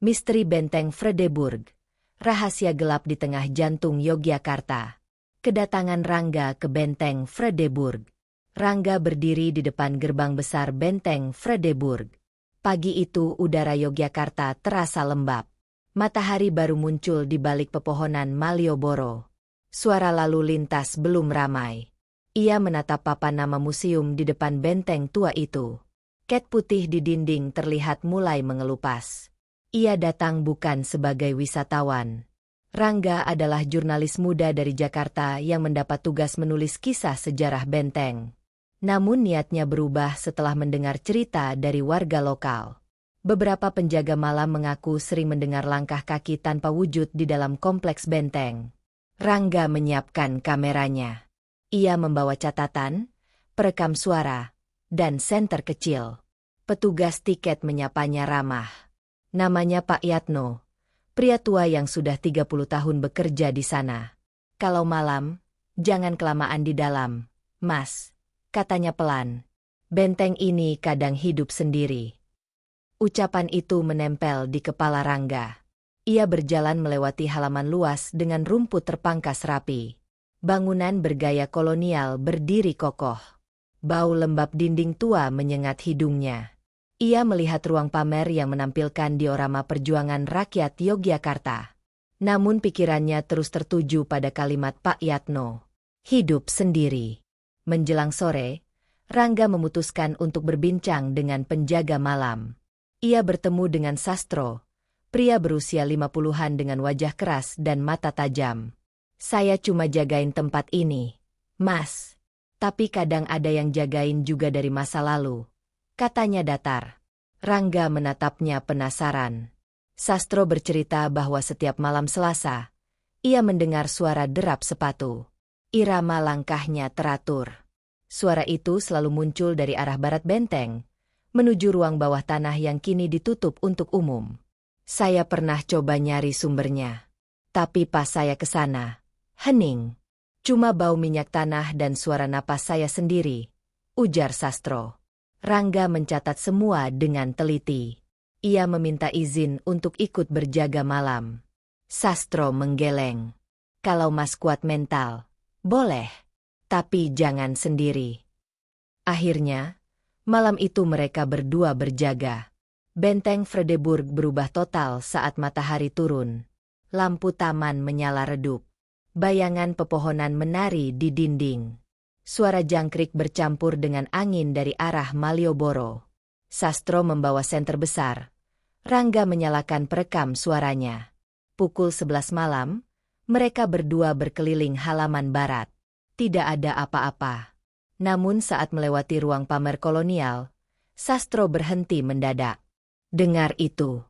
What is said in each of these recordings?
Misteri Benteng Fredeburg. Rahasia gelap di tengah jantung Yogyakarta. Kedatangan Rangga ke Benteng Fredeburg. Rangga berdiri di depan gerbang besar Benteng Fredeburg. Pagi itu udara Yogyakarta terasa lembab. Matahari baru muncul di balik pepohonan Malioboro. Suara lalu lintas belum ramai. Ia menatap papan nama museum di depan benteng tua itu. Cat putih di dinding terlihat mulai mengelupas. Ia datang bukan sebagai wisatawan. Rangga adalah jurnalis muda dari Jakarta yang mendapat tugas menulis kisah sejarah benteng. Namun niatnya berubah setelah mendengar cerita dari warga lokal. Beberapa penjaga malam mengaku sering mendengar langkah kaki tanpa wujud di dalam kompleks benteng. Rangga menyiapkan kameranya. Ia membawa catatan, perekam suara, dan senter kecil. Petugas tiket menyapanya ramah. Namanya Pak Yatno, pria tua yang sudah 30 tahun bekerja di sana. Kalau malam, jangan kelamaan di dalam, Mas, katanya pelan. Benteng ini kadang hidup sendiri. Ucapan itu menempel di kepala Rangga. Ia berjalan melewati halaman luas dengan rumput terpangkas rapi. Bangunan bergaya kolonial berdiri kokoh. Bau lembab dinding tua menyengat hidungnya. Ia melihat ruang pamer yang menampilkan diorama perjuangan rakyat Yogyakarta. Namun pikirannya terus tertuju pada kalimat Pak Yatno. Hidup sendiri. Menjelang sore, Rangga memutuskan untuk berbincang dengan penjaga malam. Ia bertemu dengan Sastro, pria berusia 50-an dengan wajah keras dan mata tajam. Saya cuma jagain tempat ini, Mas. Tapi kadang ada yang jagain juga dari masa lalu, katanya datar. Rangga menatapnya penasaran. Sastro bercerita bahwa setiap malam Selasa, ia mendengar suara derap sepatu. Irama langkahnya teratur. Suara itu selalu muncul dari arah barat benteng, menuju ruang bawah tanah yang kini ditutup untuk umum. Saya pernah coba nyari sumbernya. Tapi pas saya ke sana, hening. Cuma bau minyak tanah dan suara napas saya sendiri, ujar Sastro. Rangga mencatat semua dengan teliti. Ia meminta izin untuk ikut berjaga malam. Sastro menggeleng. Kalau Mas kuat mental, boleh. Tapi jangan sendiri. Akhirnya, malam itu mereka berdua berjaga. Benteng Fredeburg berubah total saat matahari turun. Lampu taman menyala redup. Bayangan pepohonan menari di dinding. Suara jangkrik bercampur dengan angin dari arah Malioboro. Sastro membawa senter besar. Rangga menyalakan perekam suaranya. Pukul 11 malam, mereka berdua berkeliling halaman barat. Tidak ada apa-apa. Namun saat melewati ruang pamer kolonial, Sastro berhenti mendadak. Dengar itu,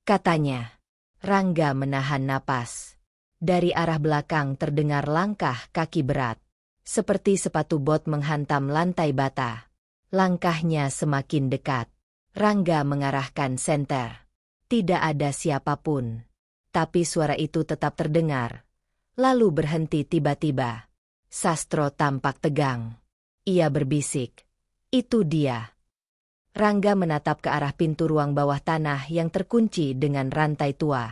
katanya. Rangga menahan napas. Dari arah belakang terdengar langkah kaki berat. Seperti sepatu bot menghantam lantai bata. Langkahnya semakin dekat. Rangga mengarahkan senter. Tidak ada siapapun. Tapi suara itu tetap terdengar. Lalu berhenti tiba-tiba. Sastro tampak tegang. Ia berbisik. Itu dia. Rangga menatap ke arah pintu ruang bawah tanah yang terkunci dengan rantai tua.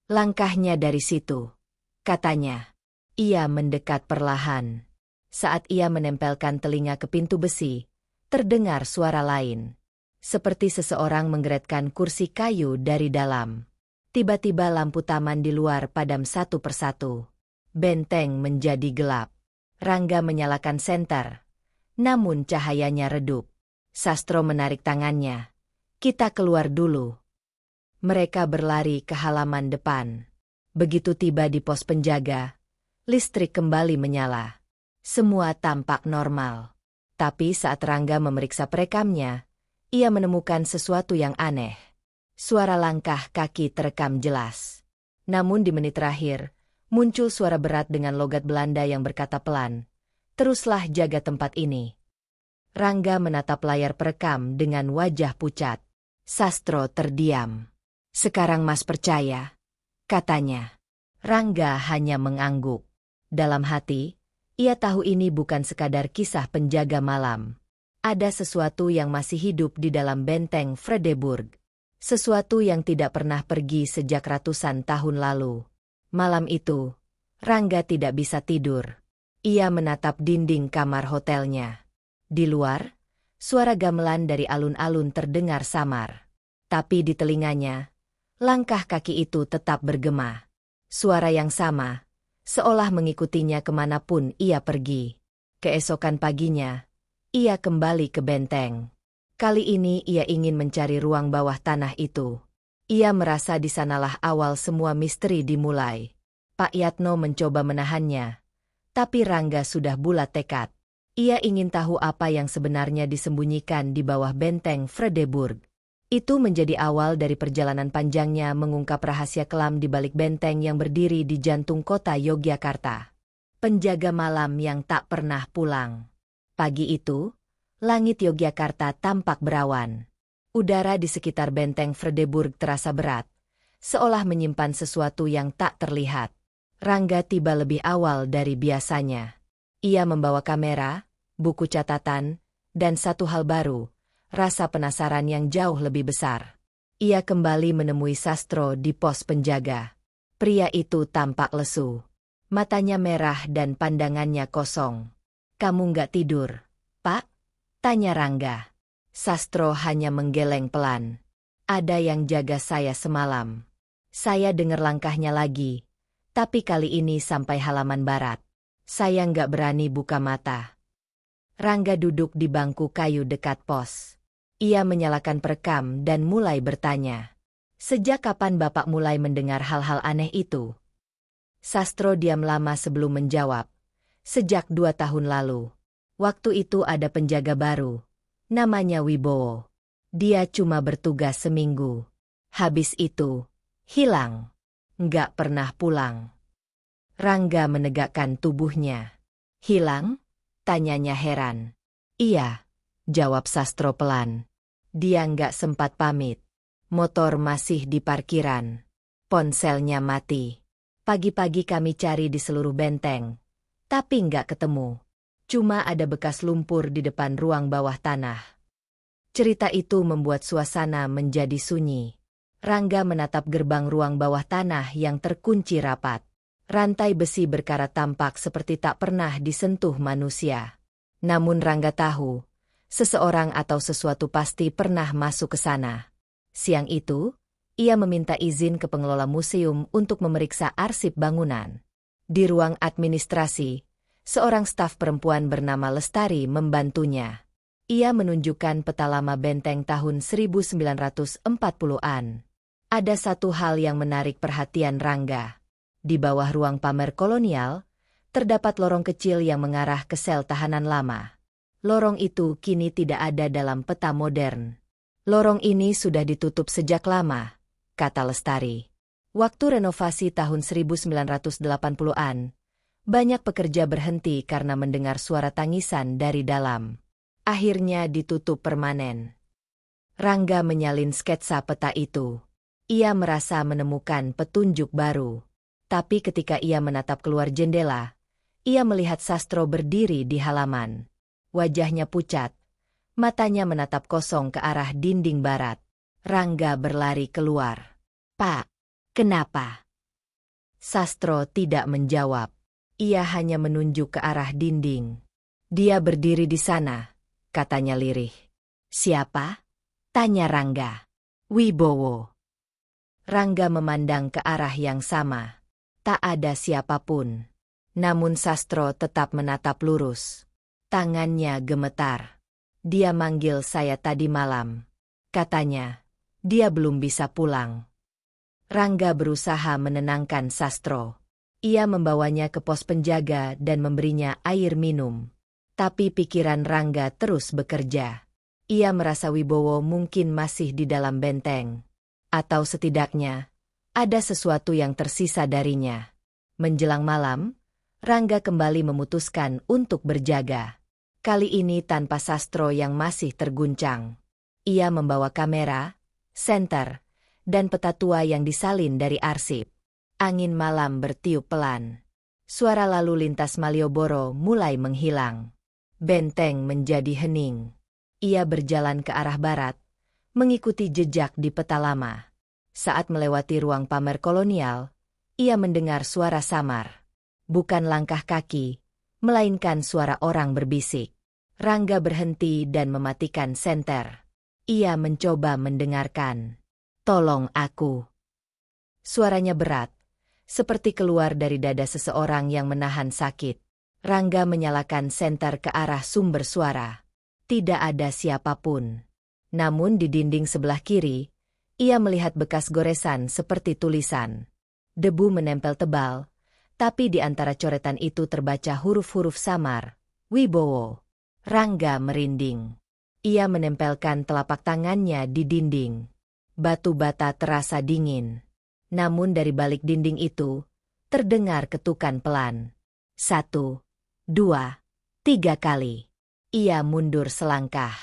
Langkahnya dari situ, katanya. Ia mendekat perlahan. Saat ia menempelkan telinga ke pintu besi, terdengar suara lain. Seperti seseorang menggeretkan kursi kayu dari dalam. Tiba-tiba lampu taman di luar padam satu persatu. Benteng menjadi gelap. Rangga menyalakan senter. Namun cahayanya redup. Sastro menarik tangannya. Kita keluar dulu. Mereka berlari ke halaman depan. Begitu tiba di pos penjaga, listrik kembali menyala. Semua tampak normal. Tapi saat Rangga memeriksa perekamnya, ia menemukan sesuatu yang aneh. Suara langkah kaki terekam jelas. Namun di menit terakhir, muncul suara berat dengan logat Belanda yang berkata pelan, "Teruslah jaga tempat ini." Rangga menatap layar perekam dengan wajah pucat. Sastro terdiam. "Sekarang Mas percaya?" katanya. Rangga hanya mengangguk. Dalam hati, ia tahu ini bukan sekadar kisah penjaga malam. Ada sesuatu yang masih hidup di dalam benteng Fredeburg. Sesuatu yang tidak pernah pergi sejak ratusan tahun lalu. Malam itu, Rangga tidak bisa tidur. Ia menatap dinding kamar hotelnya. Di luar, suara gamelan dari alun-alun terdengar samar. Tapi di telinganya, langkah kaki itu tetap bergema. Suara yang sama, seolah mengikutinya kemanapun ia pergi. Keesokan paginya, ia kembali ke benteng. Kali ini ia ingin mencari ruang bawah tanah itu. Ia merasa di sanalah awal semua misteri dimulai. Pak Yatno mencoba menahannya, tapi Rangga sudah bulat tekad. Ia ingin tahu apa yang sebenarnya disembunyikan di bawah benteng Fredeburg. Itu menjadi awal dari perjalanan panjangnya mengungkap rahasia kelam di balik benteng yang berdiri di jantung kota Yogyakarta. Penjaga malam yang tak pernah pulang. Pagi itu, langit Yogyakarta tampak berawan. Udara di sekitar benteng Fredeburg terasa berat, seolah menyimpan sesuatu yang tak terlihat. Rangga tiba lebih awal dari biasanya. Ia membawa kamera, buku catatan, dan satu hal baru, rasa penasaran yang jauh lebih besar. Ia kembali menemui Sastro di pos penjaga. Pria itu tampak lesu. Matanya merah dan pandangannya kosong. "Kamu nggak tidur, Pak?" tanya Rangga. Sastro hanya menggeleng pelan. "Ada yang jaga saya semalam. Saya dengar langkahnya lagi, tapi kali ini sampai halaman barat. Saya nggak berani buka mata." Rangga duduk di bangku kayu dekat pos. Ia menyalakan perekam dan mulai bertanya. "Sejak kapan Bapak mulai mendengar hal-hal aneh itu?" Sastro diam lama sebelum menjawab. "Sejak 2 tahun lalu. Waktu itu ada penjaga baru. Namanya Wibowo. Dia cuma bertugas seminggu. Habis itu, hilang. Nggak pernah pulang." Rangga menegakkan tubuhnya. "Hilang?" tanyanya heran. "Iya," jawab Sastro pelan. "Dia nggak sempat pamit. Motor masih di parkiran. Ponselnya mati. Pagi-pagi kami cari di seluruh benteng, tapi nggak ketemu. Cuma ada bekas lumpur di depan ruang bawah tanah." Cerita itu membuat suasana menjadi sunyi. Rangga menatap gerbang ruang bawah tanah yang terkunci rapat. Rantai besi berkarat tampak seperti tak pernah disentuh manusia. Namun Rangga tahu, seseorang atau sesuatu pasti pernah masuk ke sana. Siang itu, ia meminta izin ke pengelola museum untuk memeriksa arsip bangunan. Di ruang administrasi, seorang staf perempuan bernama Lestari membantunya. Ia menunjukkan peta lama benteng tahun 1940-an. Ada satu hal yang menarik perhatian Rangga. Di bawah ruang pamer kolonial, terdapat lorong kecil yang mengarah ke sel tahanan lama. Lorong itu kini tidak ada dalam peta modern. "Lorong ini sudah ditutup sejak lama," kata Lestari. "Waktu renovasi tahun 1980-an, banyak pekerja berhenti karena mendengar suara tangisan dari dalam. Akhirnya ditutup permanen." Rangga menyalin sketsa peta itu. Ia merasa menemukan petunjuk baru. Tapi ketika ia menatap keluar jendela, ia melihat Sastro berdiri di halaman. Wajahnya pucat, matanya menatap kosong ke arah dinding barat. Rangga berlari keluar. "Pak, kenapa?" Sastro tidak menjawab. Ia hanya menunjuk ke arah dinding. "Dia berdiri di sana," katanya lirih. "Siapa?" tanya Rangga. "Wibowo." Rangga memandang ke arah yang sama. Tak ada siapapun. Namun Sastro tetap menatap lurus. Tangannya gemetar. "Dia manggil saya tadi malam. Katanya, dia belum bisa pulang." Rangga berusaha menenangkan Sastro. Ia membawanya ke pos penjaga dan memberinya air minum. Tapi pikiran Rangga terus bekerja. Ia merasa Wibowo mungkin masih di dalam benteng. Atau setidaknya, ada sesuatu yang tersisa darinya. Menjelang malam, Rangga kembali memutuskan untuk berjaga. Kali ini tanpa Sastro yang masih terguncang. Ia membawa kamera, senter, dan peta tua yang disalin dari arsip. Angin malam bertiup pelan. Suara lalu lintas Malioboro mulai menghilang. Benteng menjadi hening. Ia berjalan ke arah barat, mengikuti jejak di peta lama. Saat melewati ruang pamer kolonial, ia mendengar suara samar. Bukan langkah kaki, melainkan suara orang berbisik. Rangga berhenti dan mematikan senter. Ia mencoba mendengarkan. "Tolong aku." Suaranya berat, seperti keluar dari dada seseorang yang menahan sakit. Rangga menyalakan senter ke arah sumber suara. Tidak ada siapapun. Namun di dinding sebelah kiri, ia melihat bekas goresan seperti tulisan. Debu menempel tebal, tapi di antara coretan itu terbaca huruf-huruf samar. Wibowo. Rangga merinding. Ia menempelkan telapak tangannya di dinding. Batu bata terasa dingin. Namun dari balik dinding itu, terdengar ketukan pelan. 1, 2, 3 kali. Ia mundur selangkah.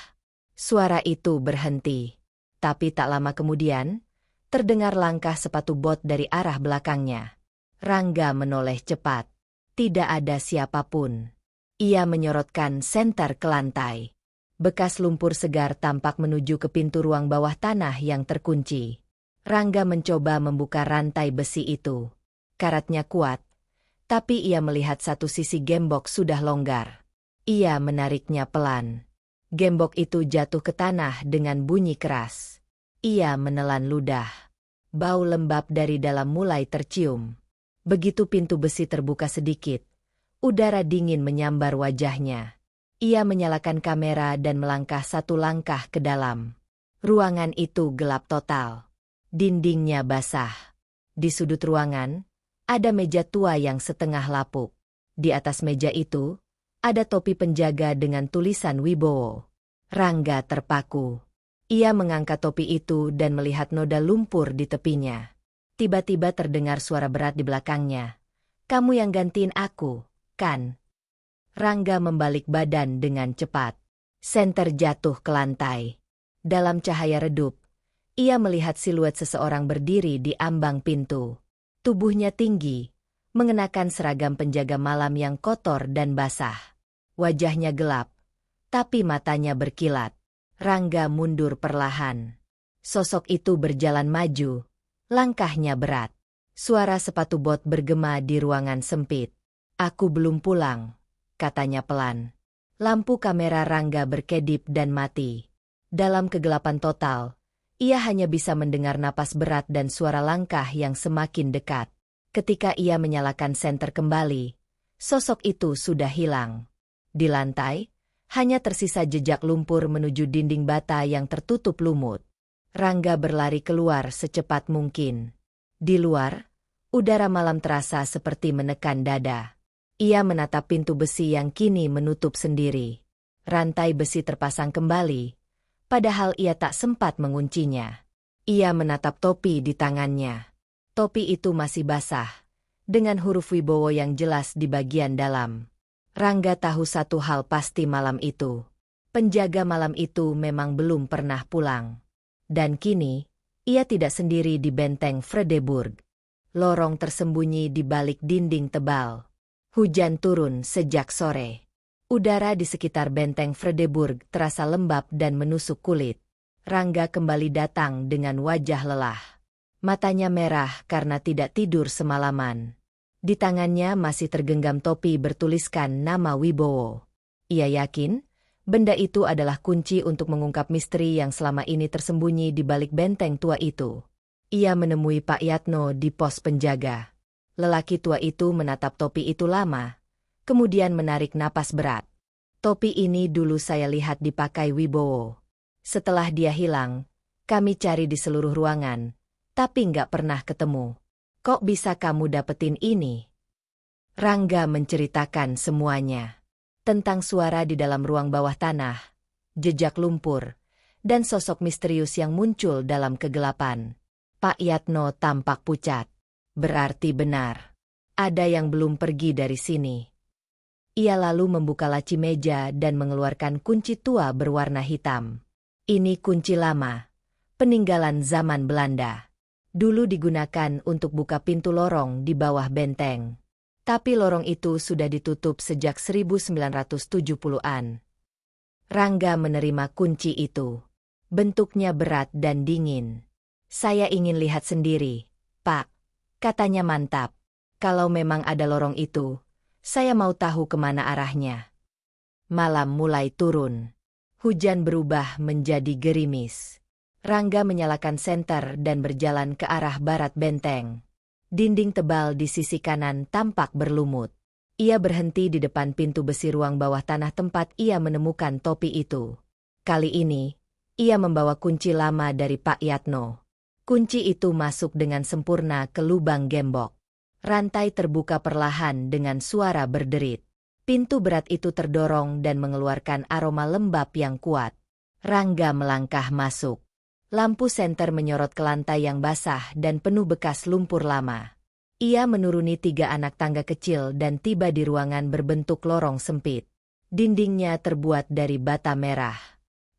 Suara itu berhenti. Tapi tak lama kemudian, terdengar langkah sepatu bot dari arah belakangnya. Rangga menoleh cepat. Tidak ada siapapun. Ia menyorotkan senter ke lantai. Bekas lumpur segar tampak menuju ke pintu ruang bawah tanah yang terkunci. Rangga mencoba membuka rantai besi itu. Karatnya kuat, tapi ia melihat satu sisi gembok sudah longgar. Ia menariknya pelan. Gembok itu jatuh ke tanah dengan bunyi keras. Ia menelan ludah. Bau lembab dari dalam mulai tercium. Begitu pintu besi terbuka sedikit, udara dingin menyambar wajahnya. Ia menyalakan kamera dan melangkah satu langkah ke dalam. Ruangan itu gelap total. Dindingnya basah. Di sudut ruangan, ada meja tua yang setengah lapuk. Di atas meja itu, ada topi penjaga dengan tulisan Wibowo. Rangga terpaku. Ia mengangkat topi itu dan melihat noda lumpur di tepinya. Tiba-tiba terdengar suara berat di belakangnya. "Kamu yang gantiin aku, kan?" Rangga membalik badan dengan cepat. Senter jatuh ke lantai. Dalam cahaya redup, ia melihat siluet seseorang berdiri di ambang pintu. Tubuhnya tinggi, mengenakan seragam penjaga malam yang kotor dan basah. Wajahnya gelap, tapi matanya berkilat. Rangga mundur perlahan. Sosok itu berjalan maju, langkahnya berat. Suara sepatu bot bergema di ruangan sempit. "Aku belum pulang," katanya pelan. Lampu kamera Rangga berkedip dan mati. Dalam kegelapan total, ia hanya bisa mendengar napas berat dan suara langkah yang semakin dekat. Ketika ia menyalakan senter kembali, sosok itu sudah hilang. Di lantai, hanya tersisa jejak lumpur menuju dinding bata yang tertutup lumut. Rangga berlari keluar secepat mungkin. Di luar, udara malam terasa seperti menekan dada. Ia menatap pintu besi yang kini menutup sendiri. Rantai besi terpasang kembali, padahal ia tak sempat menguncinya. Ia menatap topi di tangannya. Topi itu masih basah, dengan huruf Wibowo yang jelas di bagian dalam. Rangga tahu satu hal pasti malam itu. Penjaga malam itu memang belum pernah pulang. Dan kini, ia tidak sendiri di benteng Fredeburg. Lorong tersembunyi di balik dinding tebal. Hujan turun sejak sore. Udara di sekitar benteng Fredeburg terasa lembab dan menusuk kulit. Rangga kembali datang dengan wajah lelah. Matanya merah karena tidak tidur semalaman. Di tangannya masih tergenggam topi bertuliskan nama Wibowo. Ia yakin, benda itu adalah kunci untuk mengungkap misteri yang selama ini tersembunyi di balik benteng tua itu. Ia menemui Pak Yatno di pos penjaga. Lelaki tua itu menatap topi itu lama, kemudian menarik napas berat. "Topi ini dulu saya lihat dipakai Wibowo. Setelah dia hilang, kami cari di seluruh ruangan, tapi nggak pernah ketemu. Kok bisa kamu dapetin ini?" Rangga menceritakan semuanya. Tentang suara di dalam ruang bawah tanah, jejak lumpur, dan sosok misterius yang muncul dalam kegelapan. Pak Yatno tampak pucat. Berarti benar. Ada yang belum pergi dari sini. Ia lalu membuka laci meja dan mengeluarkan kunci tua berwarna hitam. Ini kunci lama, peninggalan zaman Belanda. Dulu digunakan untuk buka pintu lorong di bawah benteng. Tapi lorong itu sudah ditutup sejak 1970-an. Rangga menerima kunci itu. Bentuknya berat dan dingin. "Saya ingin lihat sendiri, Pak," katanya mantap. "Kalau memang ada lorong itu, saya mau tahu kemana arahnya." Malam mulai turun. Hujan berubah menjadi gerimis. Rangga menyalakan senter dan berjalan ke arah barat benteng. Dinding tebal di sisi kanan tampak berlumut. Ia berhenti di depan pintu besi ruang bawah tanah tempat ia menemukan topi itu. Kali ini, ia membawa kunci lama dari Pak Yatno. Kunci itu masuk dengan sempurna ke lubang gembok. Rantai terbuka perlahan dengan suara berderit. Pintu berat itu terdorong dan mengeluarkan aroma lembab yang kuat. Rangga melangkah masuk. Lampu senter menyorot ke lantai yang basah dan penuh bekas lumpur lama. Ia menuruni 3 anak tangga kecil dan tiba di ruangan berbentuk lorong sempit. Dindingnya terbuat dari bata merah.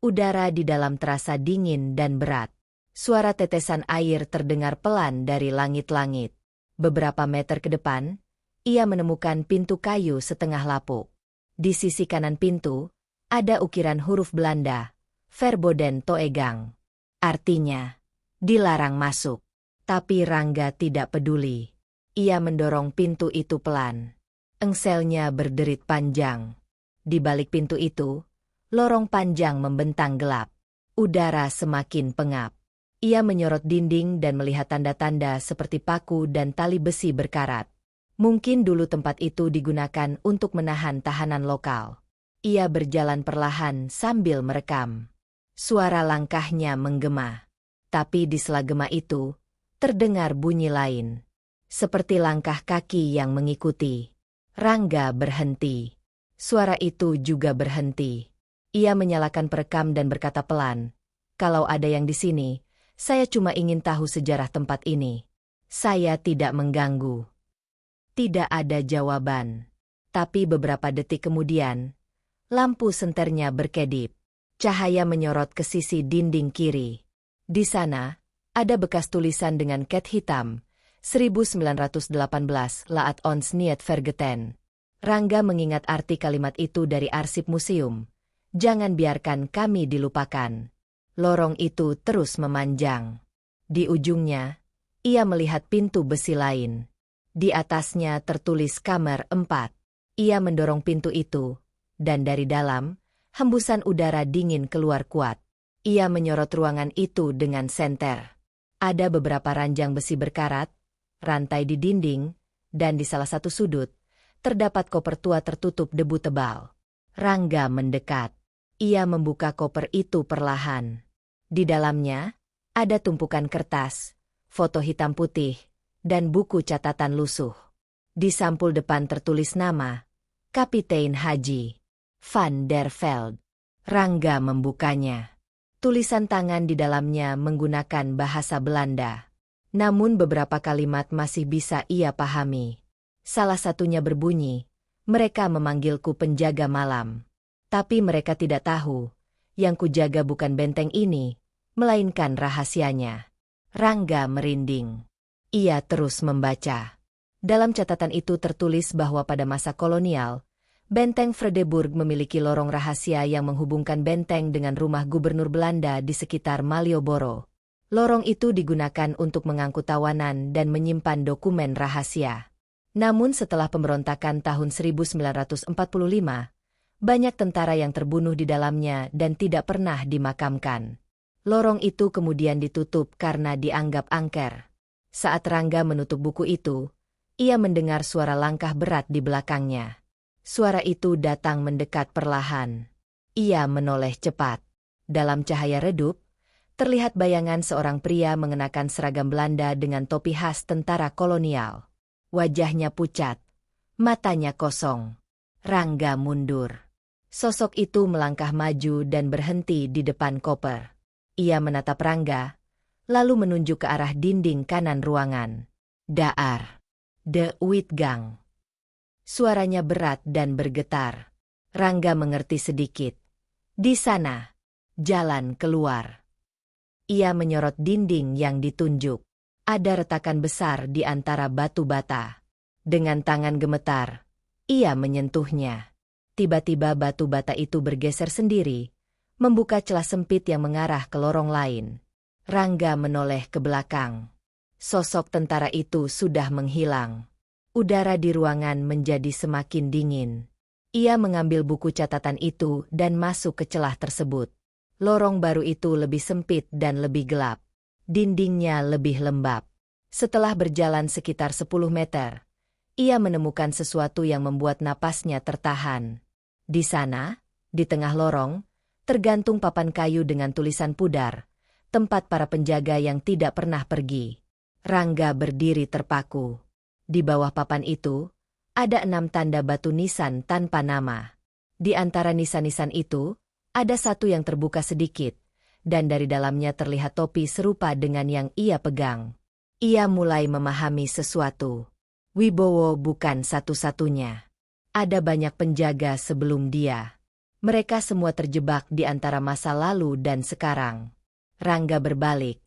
Udara di dalam terasa dingin dan berat. Suara tetesan air terdengar pelan dari langit-langit. Beberapa meter ke depan, ia menemukan pintu kayu setengah lapuk. Di sisi kanan pintu, ada ukiran huruf Belanda, Verboden Toegang. Artinya, dilarang masuk. Tapi Rangga tidak peduli. Ia mendorong pintu itu pelan. Engselnya berderit panjang. Di balik pintu itu, lorong panjang membentang gelap. Udara semakin pengap. Ia menyorot dinding dan melihat tanda-tanda seperti paku dan tali besi berkarat. Mungkin dulu tempat itu digunakan untuk menahan tahanan lokal. Ia berjalan perlahan sambil merekam. Suara langkahnya menggema. Tapi di sela gema itu, terdengar bunyi lain. Seperti langkah kaki yang mengikuti. Rangga berhenti. Suara itu juga berhenti. Ia menyalakan perekam dan berkata pelan, "Kalau ada yang di sini, saya cuma ingin tahu sejarah tempat ini. Saya tidak mengganggu." Tidak ada jawaban. Tapi beberapa detik kemudian, lampu senternya berkedip. Cahaya menyorot ke sisi dinding kiri. Di sana, ada bekas tulisan dengan cat hitam, 1918 Laat ons niet vergeten. Rangga mengingat arti kalimat itu dari arsip museum. "Jangan biarkan kami dilupakan." Lorong itu terus memanjang. Di ujungnya, ia melihat pintu besi lain. Di atasnya tertulis kamar 4. Ia mendorong pintu itu, dan dari dalam, hembusan udara dingin keluar kuat. Ia menyorot ruangan itu dengan senter. Ada beberapa ranjang besi berkarat, rantai di dinding, dan di salah satu sudut, terdapat koper tua tertutup debu tebal. Rangga mendekat. Ia membuka koper itu perlahan. Di dalamnya, ada tumpukan kertas, foto hitam putih, dan buku catatan lusuh. Di sampul depan tertulis nama, Kapitein Haji van der Veld. Rangga membukanya. Tulisan tangan di dalamnya menggunakan bahasa Belanda. Namun beberapa kalimat masih bisa ia pahami. Salah satunya berbunyi, "Mereka memanggilku penjaga malam." Tapi mereka tidak tahu, yang kujaga bukan benteng ini, melainkan rahasianya. Rangga merinding. Ia terus membaca. Dalam catatan itu tertulis bahwa pada masa kolonial, Benteng Vredeburg memiliki lorong rahasia yang menghubungkan benteng dengan rumah gubernur Belanda di sekitar Malioboro. Lorong itu digunakan untuk mengangkut tawanan dan menyimpan dokumen rahasia. Namun setelah pemberontakan tahun 1945, banyak tentara yang terbunuh di dalamnya dan tidak pernah dimakamkan. Lorong itu kemudian ditutup karena dianggap angker. Saat Rangga menutup buku itu, ia mendengar suara langkah berat di belakangnya. Suara itu datang mendekat perlahan. Ia menoleh cepat. Dalam cahaya redup, terlihat bayangan seorang pria mengenakan seragam Belanda dengan topi khas tentara kolonial. Wajahnya pucat, matanya kosong. Rangga mundur. Sosok itu melangkah maju dan berhenti di depan koper. Ia menatap Rangga, lalu menunjuk ke arah dinding kanan ruangan. "Daar. De Uitgang." Suaranya berat dan bergetar. Rangga mengerti sedikit. Di sana, jalan keluar. Ia menyorot dinding yang ditunjuk. Ada retakan besar di antara batu bata. Dengan tangan gemetar, ia menyentuhnya. Tiba-tiba batu bata itu bergeser sendiri, membuka celah sempit yang mengarah ke lorong lain. Rangga menoleh ke belakang. Sosok tentara itu sudah menghilang. Udara di ruangan menjadi semakin dingin. Ia mengambil buku catatan itu dan masuk ke celah tersebut. Lorong baru itu lebih sempit dan lebih gelap. Dindingnya lebih lembab. Setelah berjalan sekitar 10 meter, ia menemukan sesuatu yang membuat napasnya tertahan. Di sana, di tengah lorong, tergantung papan kayu dengan tulisan pudar, tempat para penjaga yang tidak pernah pergi. Rangga berdiri terpaku. Di bawah papan itu, ada 6 tanda batu nisan tanpa nama. Di antara nisan-nisan itu, ada satu yang terbuka sedikit, dan dari dalamnya terlihat topi serupa dengan yang ia pegang. Ia mulai memahami sesuatu. Wibowo bukan satu-satunya. Ada banyak penjaga sebelum dia. Mereka semua terjebak di antara masa lalu dan sekarang. Rangga berbalik,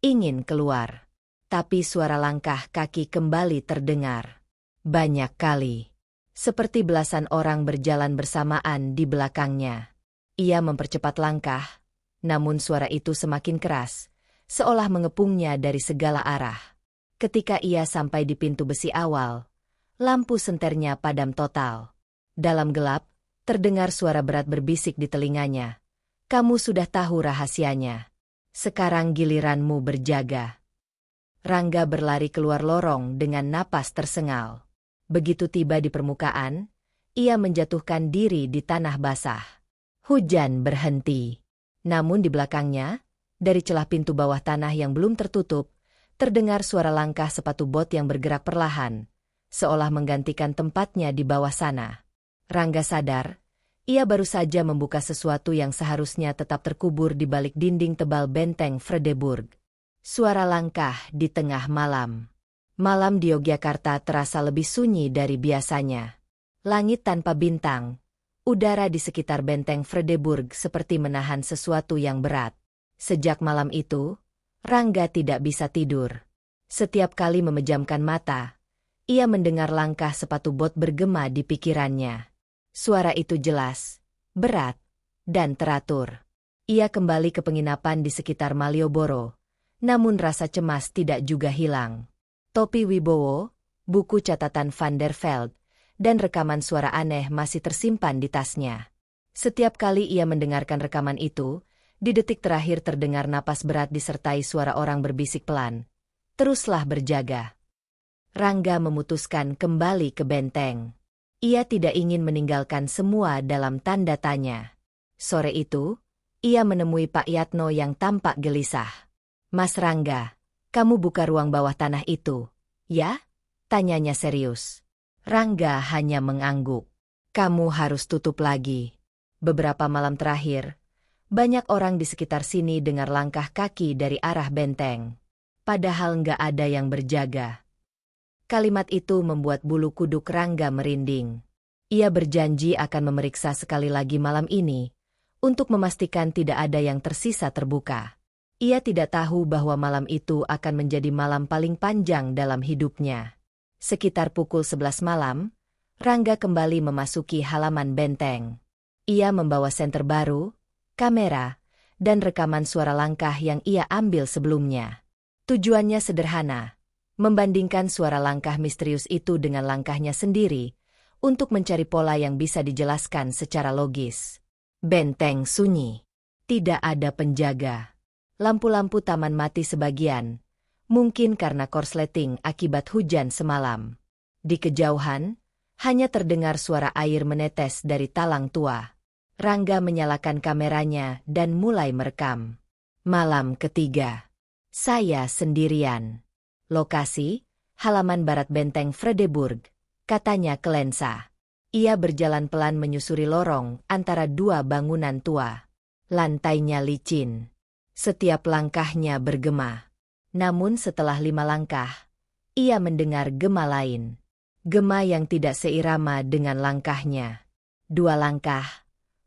ingin keluar. Tapi suara langkah kaki kembali terdengar. Banyak kali. Seperti belasan orang berjalan bersamaan di belakangnya. Ia mempercepat langkah, namun suara itu semakin keras, seolah mengepungnya dari segala arah. Ketika ia sampai di pintu besi awal, lampu senternya padam total. Dalam gelap, terdengar suara berat berbisik di telinganya. Kamu sudah tahu rahasianya. Sekarang giliranmu berjaga. Rangga berlari keluar lorong dengan napas tersengal. Begitu tiba di permukaan, ia menjatuhkan diri di tanah basah. Hujan berhenti. Namun di belakangnya, dari celah pintu bawah tanah yang belum tertutup, terdengar suara langkah sepatu bot yang bergerak perlahan, seolah menggantikan tempatnya di bawah sana. Rangga sadar, ia baru saja membuka sesuatu yang seharusnya tetap terkubur di balik dinding tebal benteng Fredeburg. Suara langkah di tengah malam. Malam di Yogyakarta terasa lebih sunyi dari biasanya. Langit tanpa bintang. Udara di sekitar benteng Fredeburg seperti menahan sesuatu yang berat. Sejak malam itu, Rangga tidak bisa tidur. Setiap kali memejamkan mata, ia mendengar langkah sepatu bot bergema di pikirannya. Suara itu jelas, berat, dan teratur. Ia kembali ke penginapan di sekitar Malioboro, namun rasa cemas tidak juga hilang. Topi Wibowo, buku catatan Van der Veld, dan rekaman suara aneh masih tersimpan di tasnya. Setiap kali ia mendengarkan rekaman itu, di detik terakhir terdengar napas berat disertai suara orang berbisik pelan. Teruslah berjaga. Rangga memutuskan kembali ke benteng. Ia tidak ingin meninggalkan semua dalam tanda tanya. Sore itu, ia menemui Pak Yatno yang tampak gelisah. Mas Rangga, kamu buka ruang bawah tanah itu, ya? Tanyanya serius. Rangga hanya mengangguk. Kamu harus tutup lagi. Beberapa malam terakhir, banyak orang di sekitar sini dengar langkah kaki dari arah benteng. Padahal nggak ada yang berjaga. Kalimat itu membuat bulu kuduk Rangga merinding. Ia berjanji akan memeriksa sekali lagi malam ini, untuk memastikan tidak ada yang tersisa terbuka. Ia tidak tahu bahwa malam itu akan menjadi malam paling panjang dalam hidupnya. Sekitar pukul 11 malam, Rangga kembali memasuki halaman benteng. Ia membawa senter baru, kamera, dan rekaman suara langkah yang ia ambil sebelumnya. Tujuannya sederhana, membandingkan suara langkah misterius itu dengan langkahnya sendiri, untuk mencari pola yang bisa dijelaskan secara logis. Benteng sunyi. Tidak ada penjaga. Lampu-lampu taman mati sebagian, mungkin karena korsleting akibat hujan semalam. Di kejauhan, hanya terdengar suara air menetes dari talang tua. Rangga menyalakan kameranya dan mulai merekam. Malam ketiga. Saya sendirian. Lokasi, halaman barat benteng Fredeburg, katanya ke lensa. Ia berjalan pelan menyusuri lorong antara dua bangunan tua. Lantainya licin. Setiap langkahnya bergema. Namun setelah 5 langkah, ia mendengar gema lain. Gema yang tidak seirama dengan langkahnya. 2 langkah,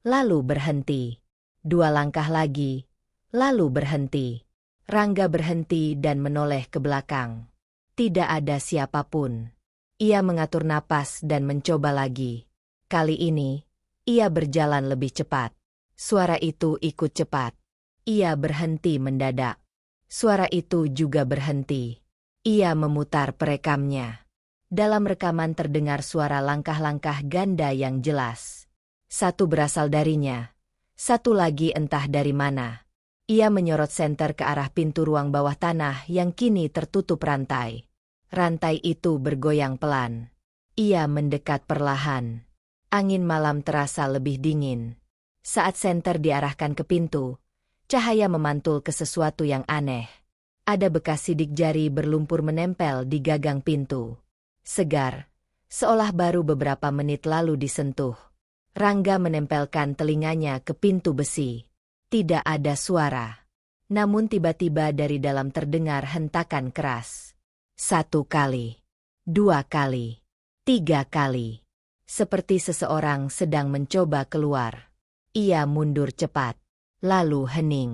lalu berhenti. 2 langkah lagi, lalu berhenti. Rangga berhenti dan menoleh ke belakang. Tidak ada siapapun. Ia mengatur napas dan mencoba lagi. Kali ini, ia berjalan lebih cepat. Suara itu ikut cepat. Ia berhenti mendadak. Suara itu juga berhenti. Ia memutar perekamnya. Dalam rekaman terdengar suara langkah-langkah ganda yang jelas. Satu berasal darinya. Satu lagi entah dari mana. Ia menyorot senter ke arah pintu ruang bawah tanah yang kini tertutup rantai. Rantai itu bergoyang pelan. Ia mendekat perlahan. Angin malam terasa lebih dingin. Saat senter diarahkan ke pintu, cahaya memantul ke sesuatu yang aneh. Ada bekas sidik jari berlumpur menempel di gagang pintu. Segar, seolah baru beberapa menit lalu disentuh. Rangga menempelkan telinganya ke pintu besi. Tidak ada suara. Namun tiba-tiba dari dalam terdengar hentakan keras. 1 kali. 2 kali. 3 kali. Seperti seseorang sedang mencoba keluar. Ia mundur cepat. Lalu hening.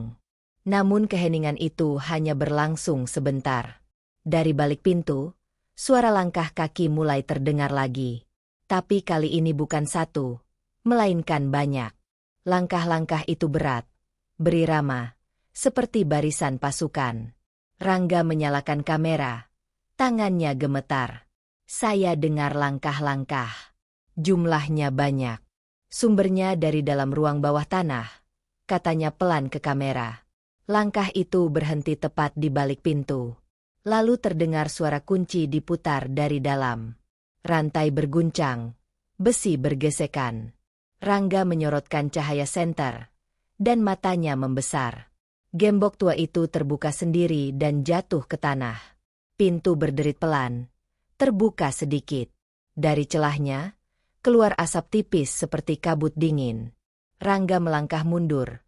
Namun keheningan itu hanya berlangsung sebentar. Dari balik pintu, suara langkah kaki mulai terdengar lagi. Tapi kali ini bukan satu, melainkan banyak. Langkah-langkah itu berat, berirama, seperti barisan pasukan. Rangga menyalakan kamera. Tangannya gemetar. Saya dengar langkah-langkah. Jumlahnya banyak. Sumbernya dari dalam ruang bawah tanah. Katanya pelan ke kamera. Langkah itu berhenti tepat di balik pintu. Lalu terdengar suara kunci diputar dari dalam. Rantai berguncang. Besi bergesekan. Rangga menyorotkan cahaya senter. Dan matanya membesar. Gembok tua itu terbuka sendiri dan jatuh ke tanah. Pintu berderit pelan. Terbuka sedikit. Dari celahnya, keluar asap tipis seperti kabut dingin. Rangga melangkah mundur.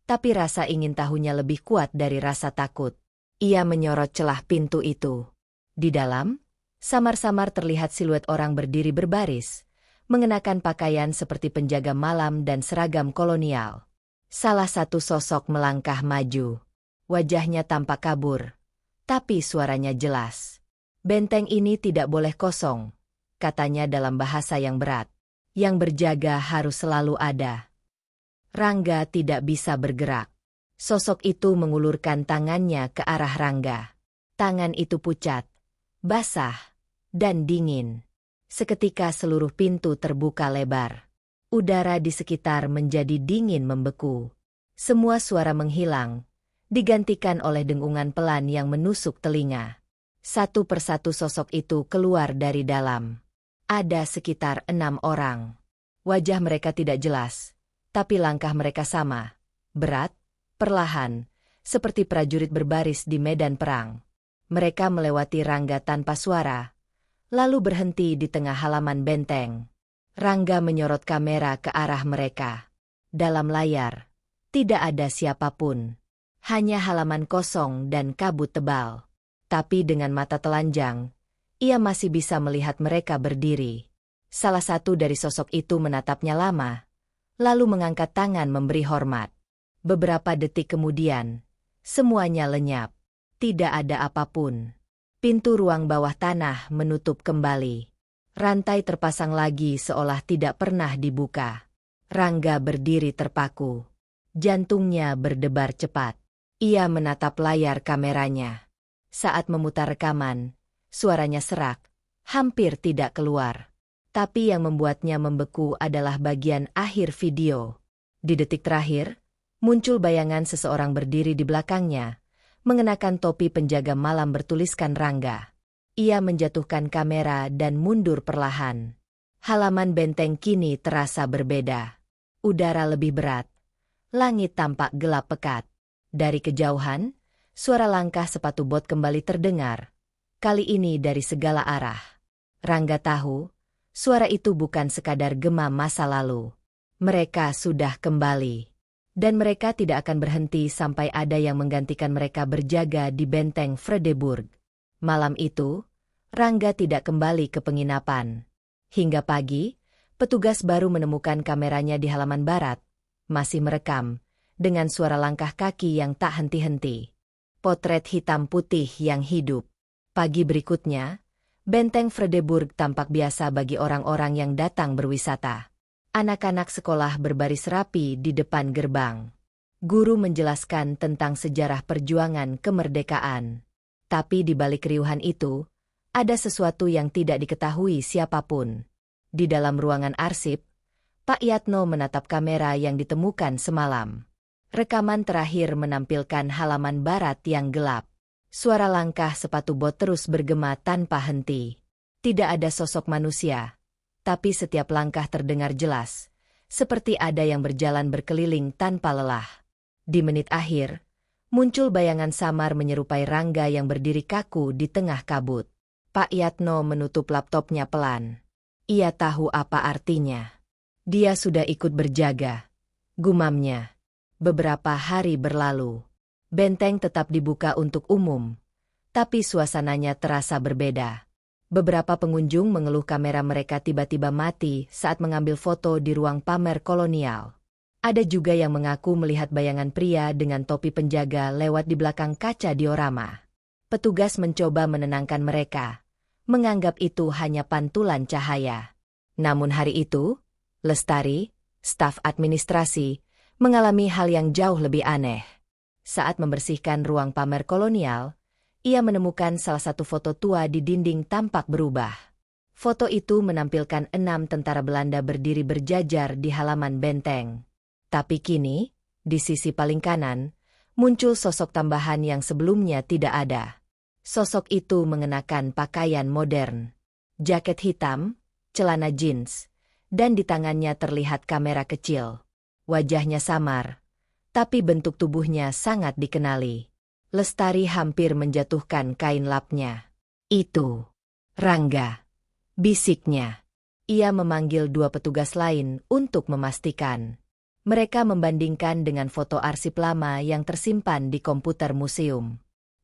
Tapi rasa ingin tahunya lebih kuat dari rasa takut. Ia menyorot celah pintu itu. Di dalam, samar-samar terlihat siluet orang berdiri berbaris, mengenakan pakaian seperti penjaga malam dan seragam kolonial. Salah satu sosok melangkah maju. Wajahnya tampak kabur, tapi suaranya jelas. Benteng ini tidak boleh kosong, katanya dalam bahasa yang berat. Yang berjaga harus selalu ada. Rangga tidak bisa bergerak. Sosok itu mengulurkan tangannya ke arah Rangga. Tangan itu pucat, basah, dan dingin. Seketika seluruh pintu terbuka lebar. Udara di sekitar menjadi dingin membeku. Semua suara menghilang, digantikan oleh dengungan pelan yang menusuk telinga. Satu persatu sosok itu keluar dari dalam. Ada sekitar 6 orang. Wajah mereka tidak jelas, tapi langkah mereka sama. Berat, perlahan, seperti prajurit berbaris di medan perang. Mereka melewati Rangga tanpa suara, lalu berhenti di tengah halaman benteng. Rangga menyorot kamera ke arah mereka. Dalam layar, tidak ada siapapun. Hanya halaman kosong dan kabut tebal. Tapi dengan mata telanjang, ia masih bisa melihat mereka berdiri. Salah satu dari sosok itu menatapnya lama, lalu mengangkat tangan memberi hormat. Beberapa detik kemudian, semuanya lenyap. Tidak ada apapun. Pintu ruang bawah tanah menutup kembali. Rantai terpasang lagi seolah tidak pernah dibuka. Rangga berdiri terpaku. Jantungnya berdebar cepat. Ia menatap layar kameranya. Saat memutar rekaman, suaranya serak, hampir tidak keluar. Tapi yang membuatnya membeku adalah bagian akhir video. Di detik terakhir, muncul bayangan seseorang berdiri di belakangnya, mengenakan topi penjaga malam bertuliskan Rangga. Ia menjatuhkan kamera dan mundur perlahan. Halaman benteng kini terasa berbeda. Udara lebih berat. Langit tampak gelap pekat. Dari kejauhan, suara langkah sepatu bot kembali terdengar. Kali ini dari segala arah. Rangga tahu, suara itu bukan sekadar gema masa lalu. Mereka sudah kembali. Dan mereka tidak akan berhenti sampai ada yang menggantikan mereka berjaga di benteng Fredeburg. Malam itu, Rangga tidak kembali ke penginapan. Hingga pagi, petugas baru menemukan kameranya di halaman barat, masih merekam, dengan suara langkah kaki yang tak henti-henti. Potret hitam putih yang hidup. Pagi berikutnya, benteng Fredeburg tampak biasa bagi orang-orang yang datang berwisata. Anak-anak sekolah berbaris rapi di depan gerbang. Guru menjelaskan tentang sejarah perjuangan kemerdekaan. Tapi di balik keriuhan itu, ada sesuatu yang tidak diketahui siapapun. Di dalam ruangan arsip, Pak Yatno menatap kamera yang ditemukan semalam. Rekaman terakhir menampilkan halaman barat yang gelap. Suara langkah sepatu bot terus bergema tanpa henti. Tidak ada sosok manusia, tapi setiap langkah terdengar jelas, seperti ada yang berjalan berkeliling tanpa lelah. Di menit akhir, muncul bayangan samar menyerupai Rangga yang berdiri kaku di tengah kabut. Pak Yatno menutup laptopnya pelan. Ia tahu apa artinya. Dia sudah ikut berjaga, gumamnya. Beberapa hari berlalu. Benteng tetap dibuka untuk umum, tapi suasananya terasa berbeda. Beberapa pengunjung mengeluh kamera mereka tiba-tiba mati saat mengambil foto di ruang pamer kolonial. Ada juga yang mengaku melihat bayangan pria dengan topi penjaga lewat di belakang kaca diorama. Petugas mencoba menenangkan mereka, menganggap itu hanya pantulan cahaya. Namun hari itu, Lestari, staf administrasi, mengalami hal yang jauh lebih aneh. Saat membersihkan ruang pamer kolonial, ia menemukan salah satu foto tua di dinding tampak berubah. Foto itu menampilkan 6 tentara Belanda berdiri berjajar di halaman benteng. Tapi kini, di sisi paling kanan, muncul sosok tambahan yang sebelumnya tidak ada. Sosok itu mengenakan pakaian modern, jaket hitam, celana jeans, dan di tangannya terlihat kamera kecil. Wajahnya samar, tapi bentuk tubuhnya sangat dikenali. Lestari hampir menjatuhkan kain lapnya. Itu Rangga, bisiknya. Ia memanggil 2 petugas lain untuk memastikan. Mereka membandingkan dengan foto arsip lama yang tersimpan di komputer museum.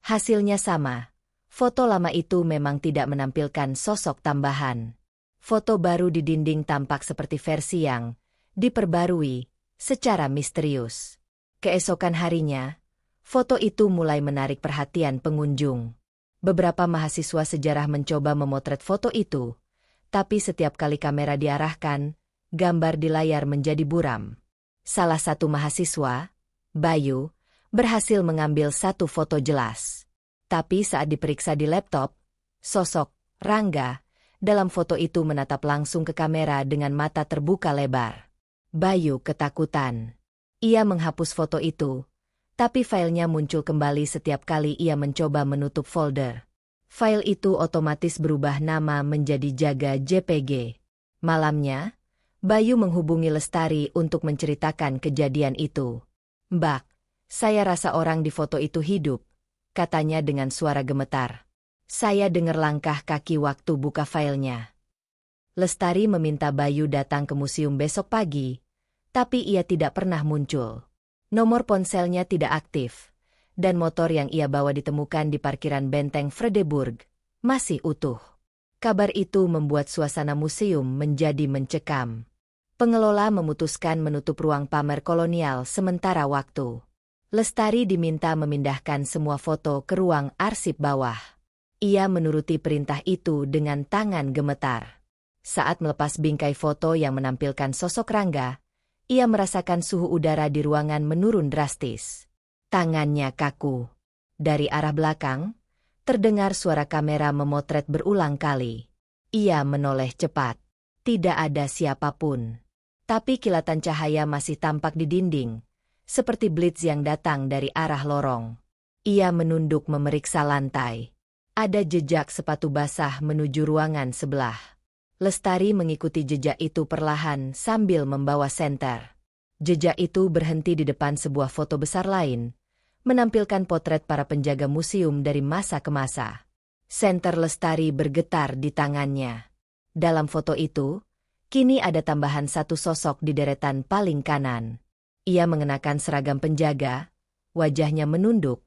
Hasilnya sama. Foto lama itu memang tidak menampilkan sosok tambahan. Foto baru di dinding tampak seperti versi yang diperbarui secara misterius. Keesokan harinya, foto itu mulai menarik perhatian pengunjung. Beberapa mahasiswa sejarah mencoba memotret foto itu, tapi setiap kali kamera diarahkan, gambar di layar menjadi buram. Salah satu mahasiswa, Bayu, berhasil mengambil satu foto jelas. Tapi saat diperiksa di laptop, sosok Rangga dalam foto itu menatap langsung ke kamera dengan mata terbuka lebar. Bayu ketakutan. Ia menghapus foto itu, tapi filenya muncul kembali setiap kali ia mencoba menutup folder. File itu otomatis berubah nama menjadi Jaga JPG. Malamnya, Bayu menghubungi Lestari untuk menceritakan kejadian itu. "Mbak, saya rasa orang di foto itu hidup," katanya dengan suara gemetar. "Saya dengar langkah kaki waktu buka filenya." Lestari meminta Bayu datang ke museum besok pagi, tapi ia tidak pernah muncul. Nomor ponselnya tidak aktif, dan motor yang ia bawa ditemukan di parkiran benteng Fredeburg masih utuh. Kabar itu membuat suasana museum menjadi mencekam. Pengelola memutuskan menutup ruang pamer kolonial sementara waktu. Lestari diminta memindahkan semua foto ke ruang arsip bawah. Ia menuruti perintah itu dengan tangan gemetar. Saat melepas bingkai foto yang menampilkan sosok Rangga, ia merasakan suhu udara di ruangan menurun drastis. Tangannya kaku. Dari arah belakang, terdengar suara kamera memotret berulang kali. Ia menoleh cepat. Tidak ada siapapun. Tapi kilatan cahaya masih tampak di dinding, seperti blitz yang datang dari arah lorong. Ia menunduk memeriksa lantai. Ada jejak sepatu basah menuju ruangan sebelah. Lestari mengikuti jejak itu perlahan sambil membawa senter. Jejak itu berhenti di depan sebuah foto besar lain, menampilkan potret para penjaga museum dari masa ke masa. Senter Lestari bergetar di tangannya. Dalam foto itu, kini ada tambahan satu sosok di deretan paling kanan. Ia mengenakan seragam penjaga, wajahnya menunduk,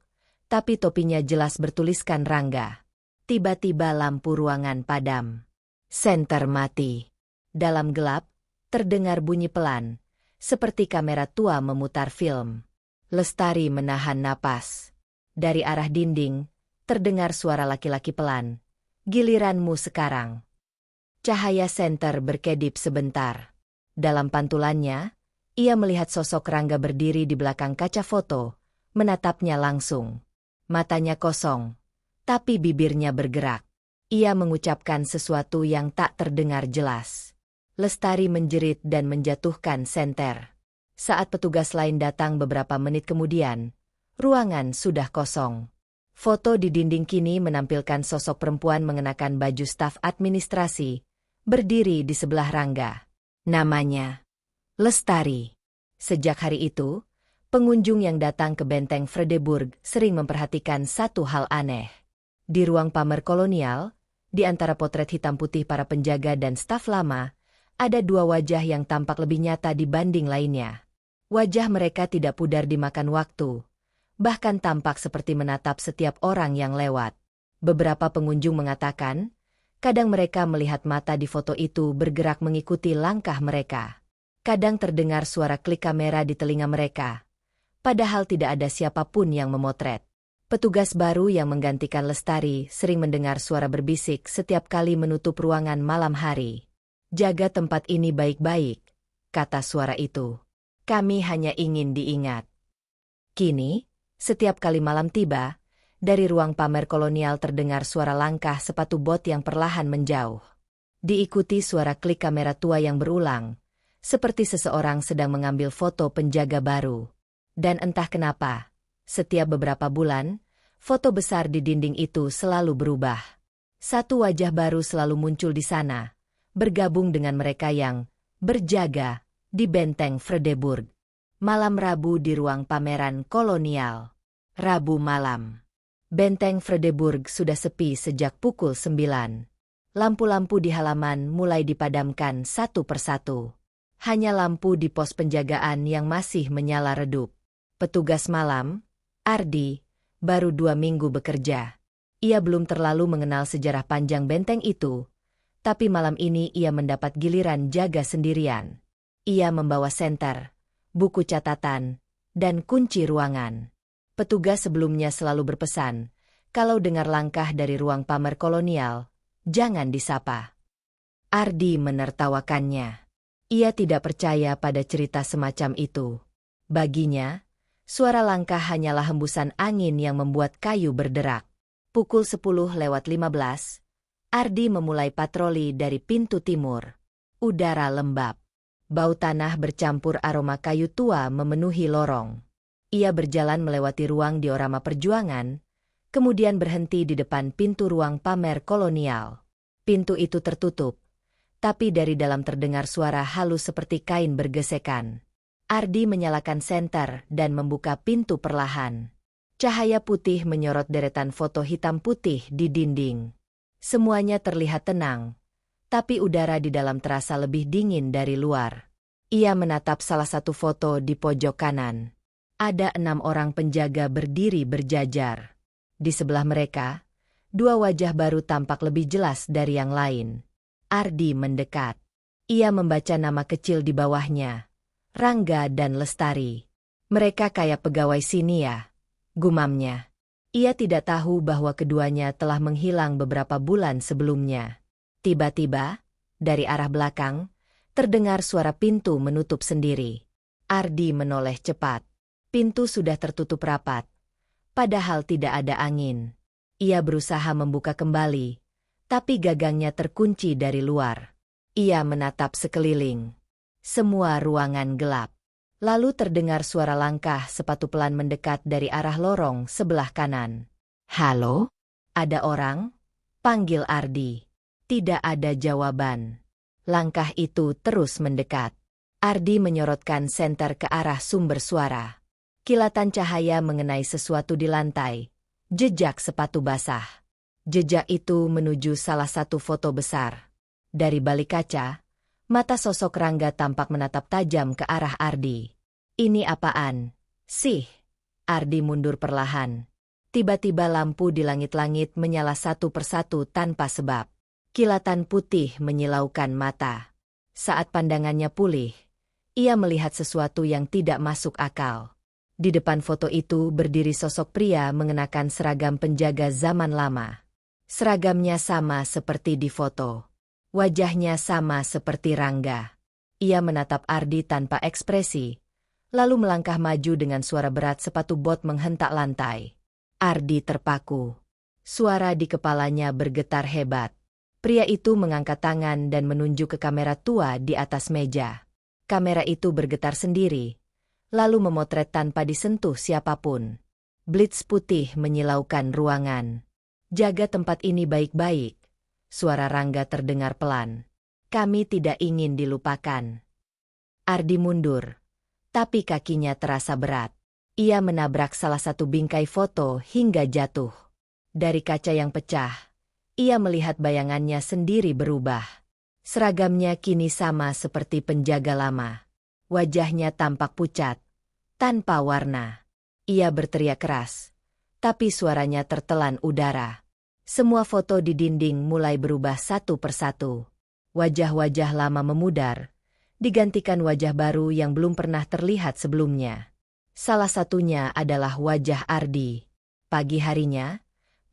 tapi topinya jelas bertuliskan Rangga. Tiba-tiba lampu ruangan padam. Senter mati. Dalam gelap, terdengar bunyi pelan, seperti kamera tua memutar film. Lestari menahan napas. Dari arah dinding, terdengar suara laki-laki pelan. "Giliranmu sekarang." Cahaya senter berkedip sebentar. Dalam pantulannya, ia melihat sosok Rangga berdiri di belakang kaca foto, menatapnya langsung. Matanya kosong, tapi bibirnya bergerak. Ia mengucapkan sesuatu yang tak terdengar jelas. Lestari menjerit dan menjatuhkan senter. Saat petugas lain datang beberapa menit kemudian, ruangan sudah kosong. Foto di dinding kini menampilkan sosok perempuan mengenakan baju staf administrasi, berdiri di sebelah Rangga. Namanya Lestari. Sejak hari itu, pengunjung yang datang ke Benteng Vredeburg sering memperhatikan satu hal aneh. Di ruang pamer kolonial, di antara potret hitam putih para penjaga dan staf lama, ada dua wajah yang tampak lebih nyata dibanding lainnya. Wajah mereka tidak pudar dimakan waktu, bahkan tampak seperti menatap setiap orang yang lewat. Beberapa pengunjung mengatakan, kadang mereka melihat mata di foto itu bergerak mengikuti langkah mereka. Kadang terdengar suara klik kamera di telinga mereka, padahal tidak ada siapapun yang memotret. Petugas baru yang menggantikan Lestari sering mendengar suara berbisik setiap kali menutup ruangan malam hari. "Jaga tempat ini baik-baik," kata suara itu. "Kami hanya ingin diingat." Kini, setiap kali malam tiba, dari ruang pamer kolonial terdengar suara langkah sepatu bot yang perlahan menjauh. Diikuti suara klik kamera tua yang berulang, seperti seseorang sedang mengambil foto penjaga baru. Dan entah kenapa, setiap beberapa bulan, foto besar di dinding itu selalu berubah. Satu wajah baru selalu muncul di sana, bergabung dengan mereka yang berjaga di Benteng Vredeburg. Malam Rabu di ruang pameran kolonial. Rabu malam. Benteng Vredeburg sudah sepi sejak pukul 9. Lampu-lampu di halaman mulai dipadamkan satu persatu. Hanya lampu di pos penjagaan yang masih menyala redup. Petugas malam, Ardi, baru 2 minggu bekerja. Ia belum terlalu mengenal sejarah panjang benteng itu, tapi malam ini ia mendapat giliran jaga sendirian. Ia membawa senter, buku catatan, dan kunci ruangan. Petugas sebelumnya selalu berpesan, kalau dengar langkah dari ruang pamer kolonial, jangan disapa. Ardi menertawakannya. Ia tidak percaya pada cerita semacam itu. Baginya, suara langkah hanyalah hembusan angin yang membuat kayu berderak. Pukul 10:15, Ardi memulai patroli dari pintu timur. Udara lembab. Bau tanah bercampur aroma kayu tua memenuhi lorong. Ia berjalan melewati ruang diorama perjuangan, kemudian berhenti di depan pintu ruang pamer kolonial. Pintu itu tertutup, tapi dari dalam terdengar suara halus seperti kain bergesekan. Ardi menyalakan senter dan membuka pintu perlahan. Cahaya putih menyorot deretan foto hitam putih di dinding. Semuanya terlihat tenang, tapi udara di dalam terasa lebih dingin dari luar. Ia menatap salah satu foto di pojok kanan. Ada 6 orang penjaga berdiri berjajar. Di sebelah mereka, 2 wajah baru tampak lebih jelas dari yang lain. Ardi mendekat. Ia membaca nama kecil di bawahnya, Rangga dan Lestari. "Mereka kayak pegawai sini ya," gumamnya. Ia tidak tahu bahwa keduanya telah menghilang beberapa bulan sebelumnya. Tiba-tiba, dari arah belakang, terdengar suara pintu menutup sendiri. Ardi menoleh cepat. Pintu sudah tertutup rapat, padahal tidak ada angin. Ia berusaha membuka kembali, tapi gagangnya terkunci dari luar. Ia menatap sekeliling. Semua ruangan gelap. Lalu terdengar suara langkah sepatu pelan mendekat dari arah lorong sebelah kanan. "Halo? Ada orang?" panggil Ardi. Tidak ada jawaban. Langkah itu terus mendekat. Ardi menyorotkan senter ke arah sumber suara. Kilatan cahaya mengenai sesuatu di lantai. Jejak sepatu basah. Jejak itu menuju salah satu foto besar. Dari balik kaca, mata sosok Rangga tampak menatap tajam ke arah Ardi. "Ini apaan sih?" Ardi mundur perlahan. Tiba-tiba lampu di langit-langit menyala satu persatu tanpa sebab. Kilatan putih menyilaukan mata. Saat pandangannya pulih, ia melihat sesuatu yang tidak masuk akal. Di depan foto itu berdiri sosok pria mengenakan seragam penjaga zaman lama. Seragamnya sama seperti di foto. Wajahnya sama seperti Rangga. Ia menatap Ardi tanpa ekspresi, lalu melangkah maju dengan suara berat sepatu bot menghentak lantai. Ardi terpaku. Suara di kepalanya bergetar hebat. Pria itu mengangkat tangan dan menunjuk ke kamera tua di atas meja. Kamera itu bergetar sendiri, lalu memotret tanpa disentuh siapapun. Blitz putih menyilaukan ruangan. Jaga tempat ini baik-baik. Suara Rangga terdengar pelan. Kami tidak ingin dilupakan. Ardi mundur, tapi kakinya terasa berat. Ia menabrak salah satu bingkai foto hingga jatuh. Dari kaca yang pecah, ia melihat bayangannya sendiri berubah. Seragamnya kini sama seperti penjaga lama. Wajahnya tampak pucat, tanpa warna. Ia berteriak keras, tapi suaranya tertelan udara. Semua foto di dinding mulai berubah satu persatu. Wajah-wajah lama memudar, digantikan wajah baru yang belum pernah terlihat sebelumnya. Salah satunya adalah wajah Ardi. Pagi harinya,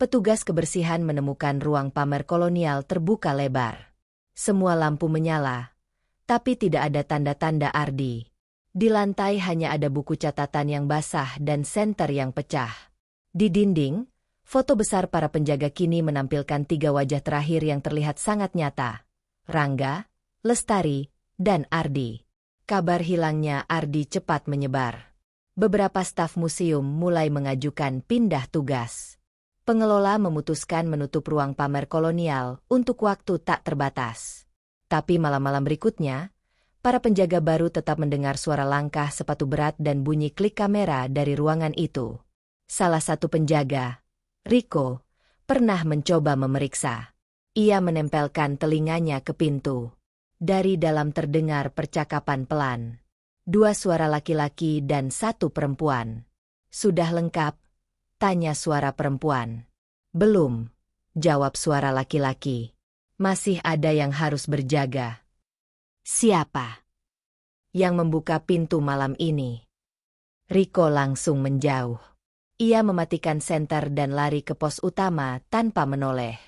petugas kebersihan menemukan ruang pamer kolonial terbuka lebar. Semua lampu menyala, tapi tidak ada tanda-tanda Ardi. Di lantai hanya ada buku catatan yang basah dan senter yang pecah. Di dinding, foto besar para penjaga kini menampilkan 3 wajah terakhir yang terlihat sangat nyata. Rangga, Lestari, dan Ardi. Kabar hilangnya Ardi cepat menyebar. Beberapa staf museum mulai mengajukan pindah tugas. Pengelola memutuskan menutup ruang pamer kolonial untuk waktu tak terbatas. Tapi malam-malam berikutnya, para penjaga baru tetap mendengar suara langkah sepatu berat dan bunyi klik kamera dari ruangan itu. Salah satu penjaga, Rico, pernah mencoba memeriksa. Ia menempelkan telinganya ke pintu. Dari dalam terdengar percakapan pelan. 2 suara laki-laki dan 1 perempuan. Sudah lengkap? Tanya suara perempuan. Belum, jawab suara laki-laki. Masih ada yang harus berjaga. Siapa yang membuka pintu malam ini? Rico langsung menjauh. Ia mematikan senter dan lari ke pos utama tanpa menoleh.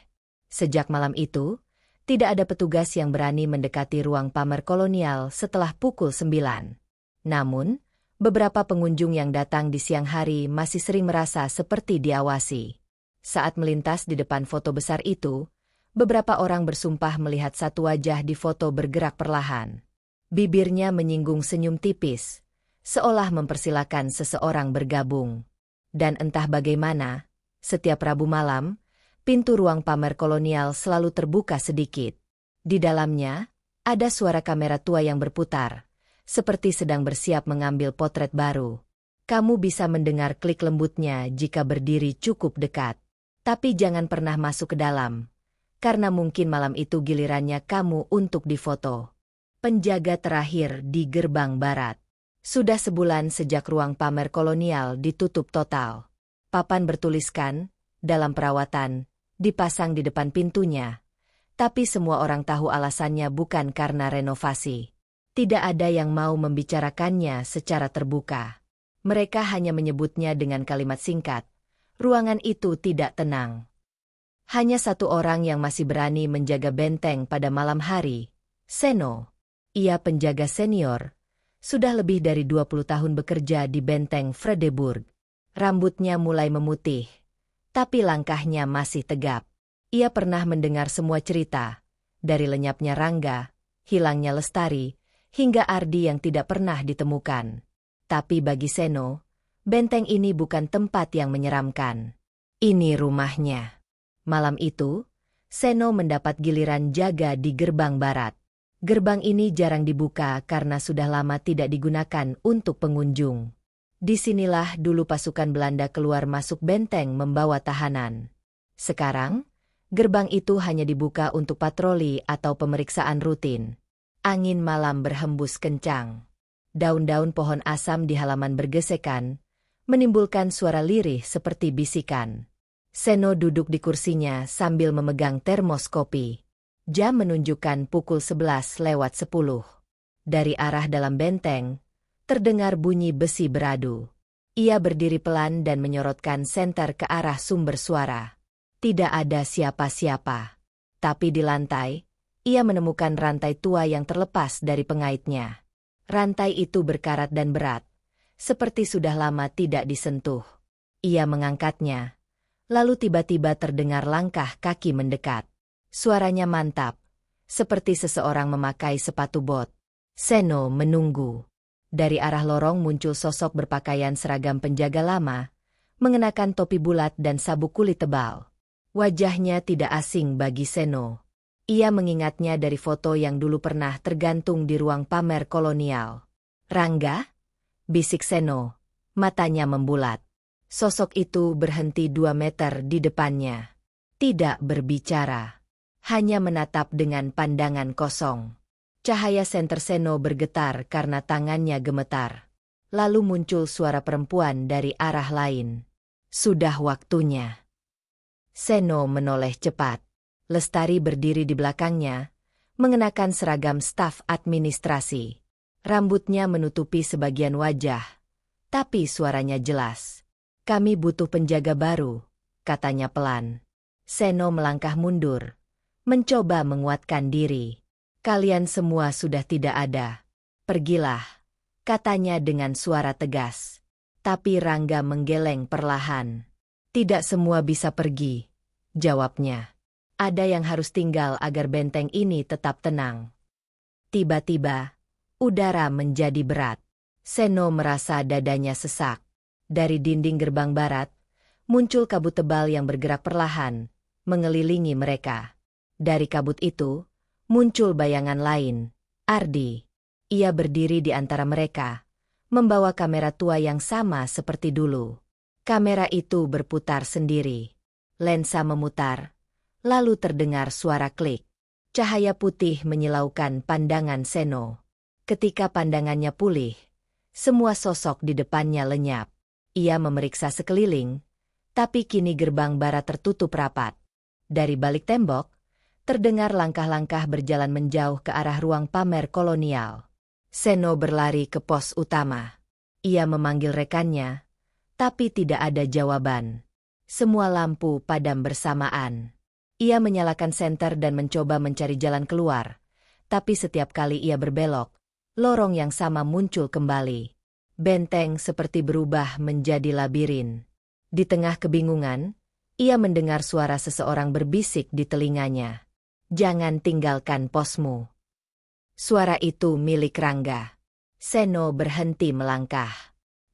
Sejak malam itu, tidak ada petugas yang berani mendekati ruang pamer kolonial setelah pukul 9. Namun, beberapa pengunjung yang datang di siang hari masih sering merasa seperti diawasi. Saat melintas di depan foto besar itu, beberapa orang bersumpah melihat satu wajah di foto bergerak perlahan. Bibirnya menyinggung senyum tipis, seolah mempersilakan seseorang bergabung. Dan entah bagaimana, setiap Rabu malam, pintu ruang pamer kolonial selalu terbuka sedikit. Di dalamnya, ada suara kamera tua yang berputar, seperti sedang bersiap mengambil potret baru. Kamu bisa mendengar klik lembutnya jika berdiri cukup dekat. Tapi jangan pernah masuk ke dalam, karena mungkin malam itu gilirannya kamu untuk difoto. Penjaga terakhir di gerbang barat. Sudah sebulan sejak ruang pamer kolonial ditutup total. Papan bertuliskan, dalam perawatan, dipasang di depan pintunya. Tapi semua orang tahu alasannya bukan karena renovasi. Tidak ada yang mau membicarakannya secara terbuka. Mereka hanya menyebutnya dengan kalimat singkat. Ruangan itu tidak tenang. Hanya satu orang yang masih berani menjaga benteng pada malam hari, Seno. Ia penjaga senior, sudah lebih dari 20 tahun bekerja di benteng Fredeburg. Rambutnya mulai memutih, tapi langkahnya masih tegap. Ia pernah mendengar semua cerita, dari lenyapnya Rangga, hilangnya Lestari, hingga Ardi yang tidak pernah ditemukan. Tapi bagi Seno, benteng ini bukan tempat yang menyeramkan. Ini rumahnya. Malam itu, Seno mendapat giliran jaga di gerbang barat. Gerbang ini jarang dibuka karena sudah lama tidak digunakan untuk pengunjung. Disinilah dulu pasukan Belanda keluar masuk benteng membawa tahanan. Sekarang, gerbang itu hanya dibuka untuk patroli atau pemeriksaan rutin. Angin malam berhembus kencang. Daun-daun pohon asam di halaman bergesekan, menimbulkan suara lirih seperti bisikan. Seno duduk di kursinya sambil memegang termos kopi. Jam menunjukkan pukul 11:10. Dari arah dalam benteng, terdengar bunyi besi beradu. Ia berdiri pelan dan menyorotkan senter ke arah sumber suara. Tidak ada siapa-siapa. Tapi di lantai, ia menemukan rantai tua yang terlepas dari pengaitnya. Rantai itu berkarat dan berat, seperti sudah lama tidak disentuh. Ia mengangkatnya, lalu tiba-tiba terdengar langkah kaki mendekat. Suaranya mantap, seperti seseorang memakai sepatu bot. Seno menunggu. Dari arah lorong muncul sosok berpakaian seragam penjaga lama, mengenakan topi bulat dan sabuk kulit tebal. Wajahnya tidak asing bagi Seno. Ia mengingatnya dari foto yang dulu pernah tergantung di ruang pamer kolonial. "Rangga?" bisik Seno, matanya membulat. Sosok itu berhenti 2 meter di depannya. Tidak berbicara, hanya menatap dengan pandangan kosong. Cahaya senter Seno bergetar karena tangannya gemetar. Lalu muncul suara perempuan dari arah lain. "Sudah waktunya." Seno menoleh cepat. Lestari berdiri di belakangnya, mengenakan seragam staf administrasi. Rambutnya menutupi sebagian wajah, tapi suaranya jelas. "Kami butuh penjaga baru," katanya pelan. Seno melangkah mundur, mencoba menguatkan diri. "Kalian semua sudah tidak ada. Pergilah," katanya dengan suara tegas. Tapi Rangga menggeleng perlahan. "Tidak semua bisa pergi," jawabnya. "Ada yang harus tinggal agar benteng ini tetap tenang." Tiba-tiba, udara menjadi berat. Seno merasa dadanya sesak. Dari dinding gerbang barat, muncul kabut tebal yang bergerak perlahan, mengelilingi mereka. Dari kabut itu, muncul bayangan lain, Ardi. Ia berdiri di antara mereka, membawa kamera tua yang sama seperti dulu. Kamera itu berputar sendiri. Lensa memutar, lalu terdengar suara klik. Cahaya putih menyilaukan pandangan Seno. Ketika pandangannya pulih, semua sosok di depannya lenyap. Ia memeriksa sekeliling, tapi kini gerbang barat tertutup rapat. Dari balik tembok, terdengar langkah-langkah berjalan menjauh ke arah ruang pamer kolonial. Seno berlari ke pos utama. Ia memanggil rekannya, tapi tidak ada jawaban. Semua lampu padam bersamaan. Ia menyalakan senter dan mencoba mencari jalan keluar, tapi setiap kali ia berbelok, lorong yang sama muncul kembali. Benteng seperti berubah menjadi labirin. Di tengah kebingungan, ia mendengar suara seseorang berbisik di telinganya. "Jangan tinggalkan posmu." Suara itu milik Rangga. Seno berhenti melangkah.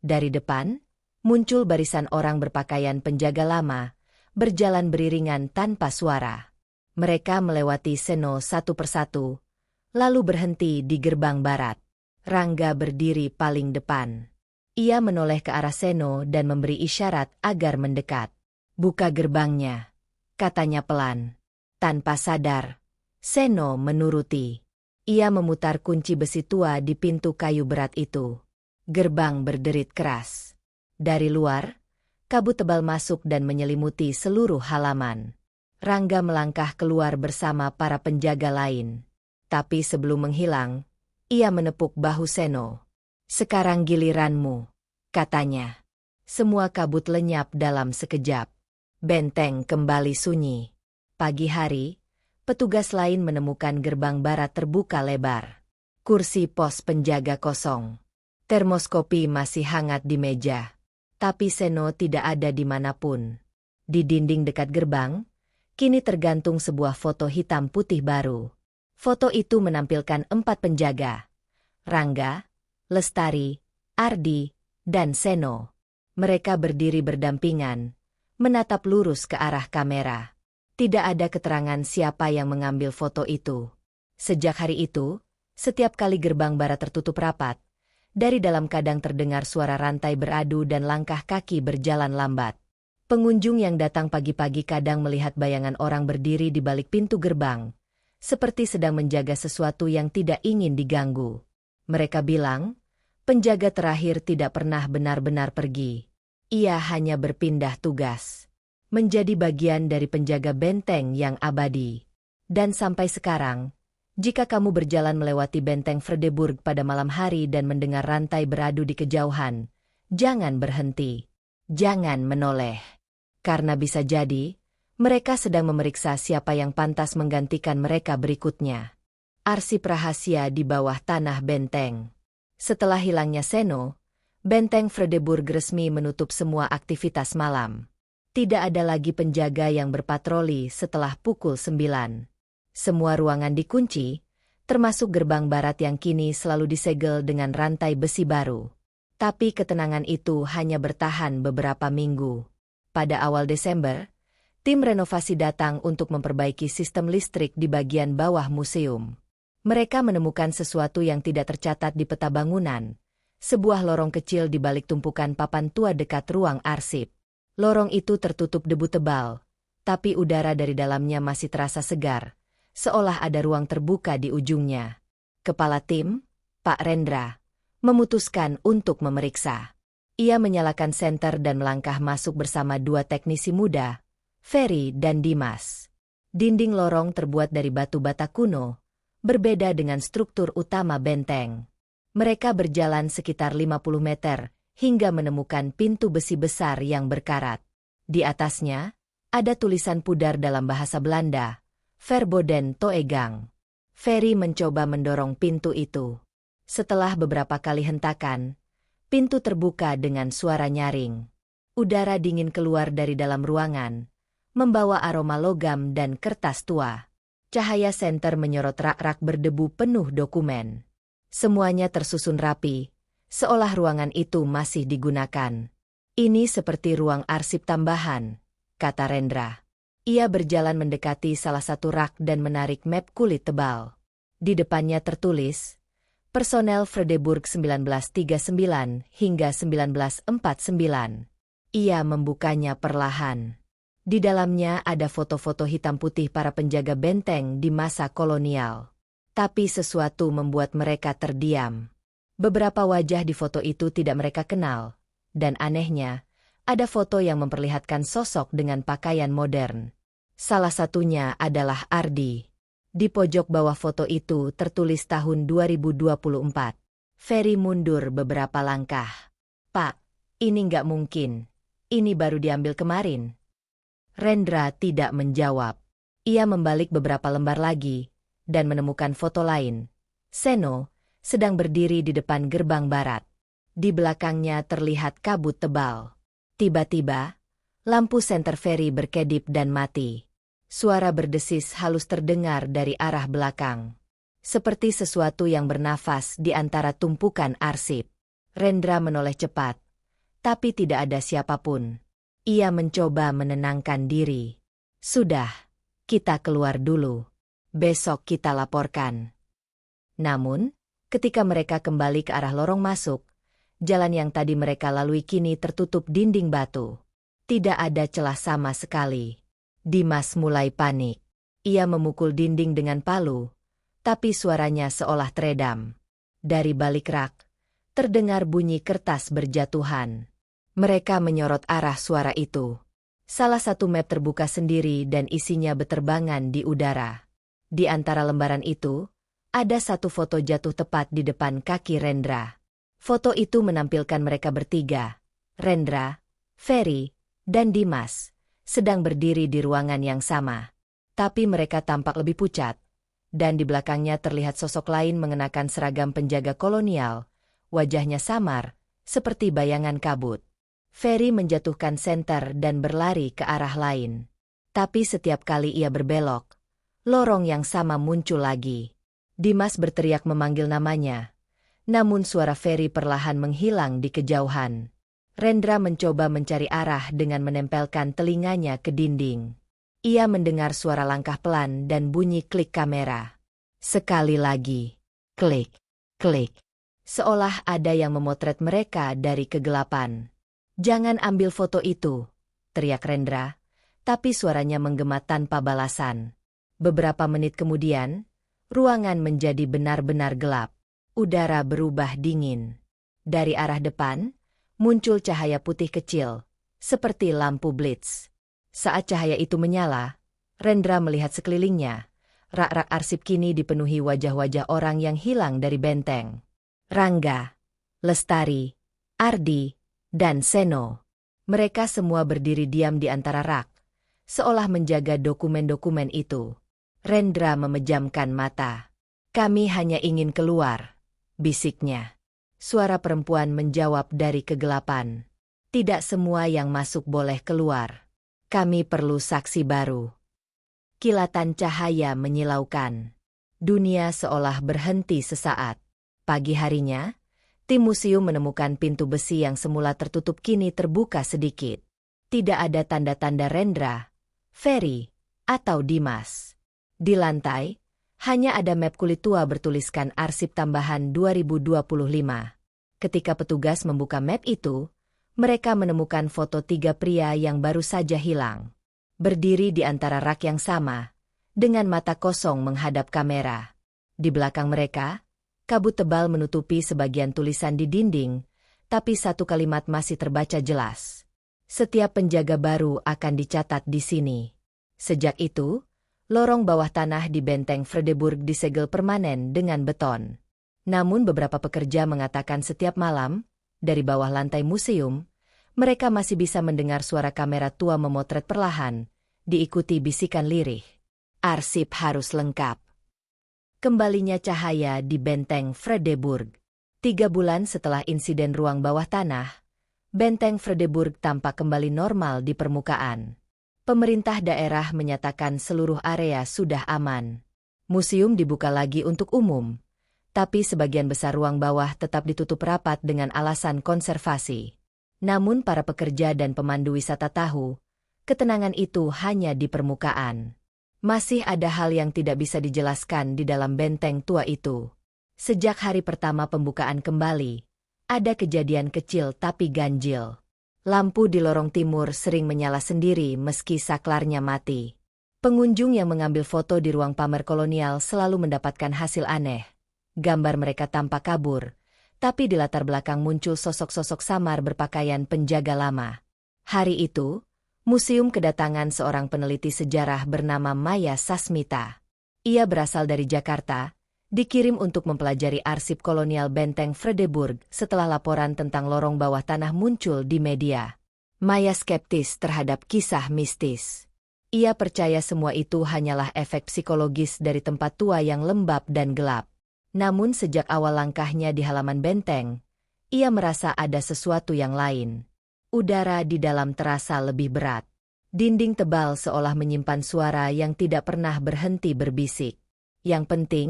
Dari depan, muncul barisan orang berpakaian penjaga lama, berjalan beriringan tanpa suara. Mereka melewati Seno satu persatu, lalu berhenti di gerbang barat. Rangga berdiri paling depan. Ia menoleh ke arah Seno dan memberi isyarat agar mendekat. "Buka gerbangnya," katanya pelan. Tanpa sadar, Seno menuruti. Ia memutar kunci besi tua di pintu kayu berat itu. Gerbang berderit keras. Dari luar, kabut tebal masuk dan menyelimuti seluruh halaman. Rangga melangkah keluar bersama para penjaga lain. Tapi sebelum menghilang, ia menepuk bahu Seno. "Sekarang giliranmu," katanya. Semua kabut lenyap dalam sekejap. Benteng kembali sunyi. Pagi hari, petugas lain menemukan gerbang barat terbuka lebar. Kursi pos penjaga kosong. Termoskopi masih hangat di meja. Tapi Seno tidak ada di manapun. Di dinding dekat gerbang, kini tergantung sebuah foto hitam putih baru. Foto itu menampilkan 4 penjaga. Rangga, Lestari, Ardi, dan Seno. Mereka berdiri berdampingan, menatap lurus ke arah kamera. Tidak ada keterangan siapa yang mengambil foto itu. Sejak hari itu, setiap kali gerbang barat tertutup rapat, dari dalam kadang terdengar suara rantai beradu dan langkah kaki berjalan lambat. Pengunjung yang datang pagi-pagi kadang melihat bayangan orang berdiri di balik pintu gerbang, seperti sedang menjaga sesuatu yang tidak ingin diganggu. Mereka bilang, penjaga terakhir tidak pernah benar-benar pergi. Ia hanya berpindah tugas, menjadi bagian dari penjaga benteng yang abadi. Dan sampai sekarang, jika kamu berjalan melewati benteng Fredeburg pada malam hari dan mendengar rantai beradu di kejauhan, jangan berhenti. Jangan menoleh. Karena bisa jadi, Mereka sedang memeriksa siapa yang pantas menggantikan mereka berikutnya. Arsip rahasia di bawah tanah benteng. Setelah hilangnya Seno, benteng Fredeburg resmi menutup semua aktivitas malam. Tidak ada lagi penjaga yang berpatroli setelah pukul 9. Semua ruangan dikunci, termasuk gerbang barat yang kini selalu disegel dengan rantai besi baru. Tapi ketenangan itu hanya bertahan beberapa minggu. Pada awal Desember, tim renovasi datang untuk memperbaiki sistem listrik di bagian bawah museum. Mereka menemukan sesuatu yang tidak tercatat di peta bangunan, sebuah lorong kecil di balik tumpukan papan tua dekat ruang arsip. Lorong itu tertutup debu tebal, tapi udara dari dalamnya masih terasa segar, seolah ada ruang terbuka di ujungnya. Kepala tim, Pak Rendra, memutuskan untuk memeriksa. Ia menyalakan senter dan melangkah masuk bersama dua teknisi muda, Ferry dan Dimas. Dinding lorong terbuat dari batu bata kuno, berbeda dengan struktur utama benteng. Mereka berjalan sekitar 50 meter, hingga menemukan pintu besi besar yang berkarat. Di atasnya, ada tulisan pudar dalam bahasa Belanda, Verboden Toegang. Ferry mencoba mendorong pintu itu. Setelah beberapa kali hentakan, pintu terbuka dengan suara nyaring. Udara dingin keluar dari dalam ruangan, membawa aroma logam dan kertas tua. Cahaya senter menyorot rak-rak berdebu penuh dokumen. Semuanya tersusun rapi, seolah ruangan itu masih digunakan. Ini seperti ruang arsip tambahan, kata Rendra. Ia berjalan mendekati salah satu rak dan menarik map kulit tebal. Di depannya tertulis, personel Fredeburg 1939 hingga 1949. Ia membukanya perlahan. Di dalamnya ada foto-foto hitam putih para penjaga benteng di masa kolonial. Tapi sesuatu membuat mereka terdiam. Beberapa wajah di foto itu tidak mereka kenal. Dan anehnya, ada foto yang memperlihatkan sosok dengan pakaian modern. Salah satunya adalah Ardi. Di pojok bawah foto itu tertulis tahun 2024. Ferry mundur beberapa langkah. Pak, ini nggak mungkin. Ini baru diambil kemarin. Rendra tidak menjawab. Ia membalik beberapa lembar lagi, dan menemukan foto lain. Seno sedang berdiri di depan gerbang barat. Di belakangnya terlihat kabut tebal. Tiba-tiba, lampu senter Ferry berkedip dan mati. Suara berdesis halus terdengar dari arah belakang. Seperti sesuatu yang bernafas di antara tumpukan arsip. Rendra menoleh cepat, tapi tidak ada siapapun. Ia mencoba menenangkan diri. Sudah, kita keluar dulu. Besok kita laporkan. Namun, ketika mereka kembali ke arah lorong masuk, jalan yang tadi mereka lalui kini tertutup dinding batu. Tidak ada celah sama sekali. Dimas mulai panik. Ia memukul dinding dengan palu, tapi suaranya seolah teredam. Dari balik rak, terdengar bunyi kertas berjatuhan. Mereka menyorot arah suara itu. Salah satu map terbuka sendiri dan isinya beterbangan di udara. Di antara lembaran itu, ada satu foto jatuh tepat di depan kaki Rendra. Foto itu menampilkan mereka bertiga, Rendra, Ferry, dan Dimas, sedang berdiri di ruangan yang sama. Tapi mereka tampak lebih pucat, dan di belakangnya terlihat sosok lain mengenakan seragam penjaga kolonial, wajahnya samar, seperti bayangan kabut. Ferry menjatuhkan senter dan berlari ke arah lain. Tapi setiap kali ia berbelok, lorong yang sama muncul lagi. Dimas berteriak memanggil namanya, namun suara Ferry perlahan menghilang di kejauhan. Rendra mencoba mencari arah dengan menempelkan telinganya ke dinding. Ia mendengar suara langkah pelan dan bunyi klik kamera. Sekali lagi, klik, klik. Seolah ada yang memotret mereka dari kegelapan. Jangan ambil foto itu, teriak Rendra, tapi suaranya menggema tanpa balasan. Beberapa menit kemudian, ruangan menjadi benar-benar gelap. Udara berubah dingin. Dari arah depan, muncul cahaya putih kecil, seperti lampu blitz. Saat cahaya itu menyala, Rendra melihat sekelilingnya. Rak-rak arsip kini dipenuhi wajah-wajah orang yang hilang dari benteng. Rangga, Lestari, Ardi, dan Seno. Mereka semua berdiri diam di antara rak, seolah menjaga dokumen-dokumen itu. Rendra memejamkan mata. "Kami hanya ingin keluar," bisiknya. Suara perempuan menjawab dari kegelapan. "Tidak semua yang masuk boleh keluar. Kami perlu saksi baru." Kilatan cahaya menyilaukan. Dunia seolah berhenti sesaat. Pagi harinya, tim museum menemukan pintu besi yang semula tertutup kini terbuka sedikit. Tidak ada tanda-tanda Rendra, Ferry, atau Dimas. Di lantai, hanya ada map kulit tua bertuliskan arsip tambahan 2025. Ketika petugas membuka map itu, mereka menemukan foto 3 pria yang baru saja hilang. Berdiri di antara rak yang sama, dengan mata kosong menghadap kamera. Di belakang mereka, kabut tebal menutupi sebagian tulisan di dinding, tapi satu kalimat masih terbaca jelas. "Setiap penjaga baru akan dicatat di sini." Sejak itu, lorong bawah tanah di benteng Vredeburg disegel permanen dengan beton. Namun beberapa pekerja mengatakan setiap malam, dari bawah lantai museum, mereka masih bisa mendengar suara kamera tua memotret perlahan, diikuti bisikan lirih. "Arsip harus lengkap." Kembalinya cahaya di benteng Vredeburg. 3 bulan setelah insiden ruang bawah tanah, benteng Vredeburg tampak kembali normal di permukaan. Pemerintah daerah menyatakan seluruh area sudah aman. Museum dibuka lagi untuk umum, tapi sebagian besar ruang bawah tetap ditutup rapat dengan alasan konservasi. Namun para pekerja dan pemandu wisata tahu, ketenangan itu hanya di permukaan. Masih ada hal yang tidak bisa dijelaskan di dalam benteng tua itu. Sejak hari pertama pembukaan kembali, ada kejadian kecil tapi ganjil. Lampu di lorong timur sering menyala sendiri meski saklarnya mati. Pengunjung yang mengambil foto di ruang pamer kolonial selalu mendapatkan hasil aneh. Gambar mereka tampak kabur, tapi di latar belakang muncul sosok-sosok samar berpakaian penjaga lama. Hari itu, museum kedatangan seorang peneliti sejarah bernama Maya Sasmita. Ia berasal dari Jakarta, dikirim untuk mempelajari arsip kolonial benteng Vredeburg setelah laporan tentang lorong bawah tanah muncul di media. Maya skeptis terhadap kisah mistis. Ia percaya semua itu hanyalah efek psikologis dari tempat tua yang lembab dan gelap. Namun sejak awal langkahnya di halaman benteng, ia merasa ada sesuatu yang lain. Udara di dalam terasa lebih berat. Dinding tebal seolah menyimpan suara yang tidak pernah berhenti berbisik. "Yang penting,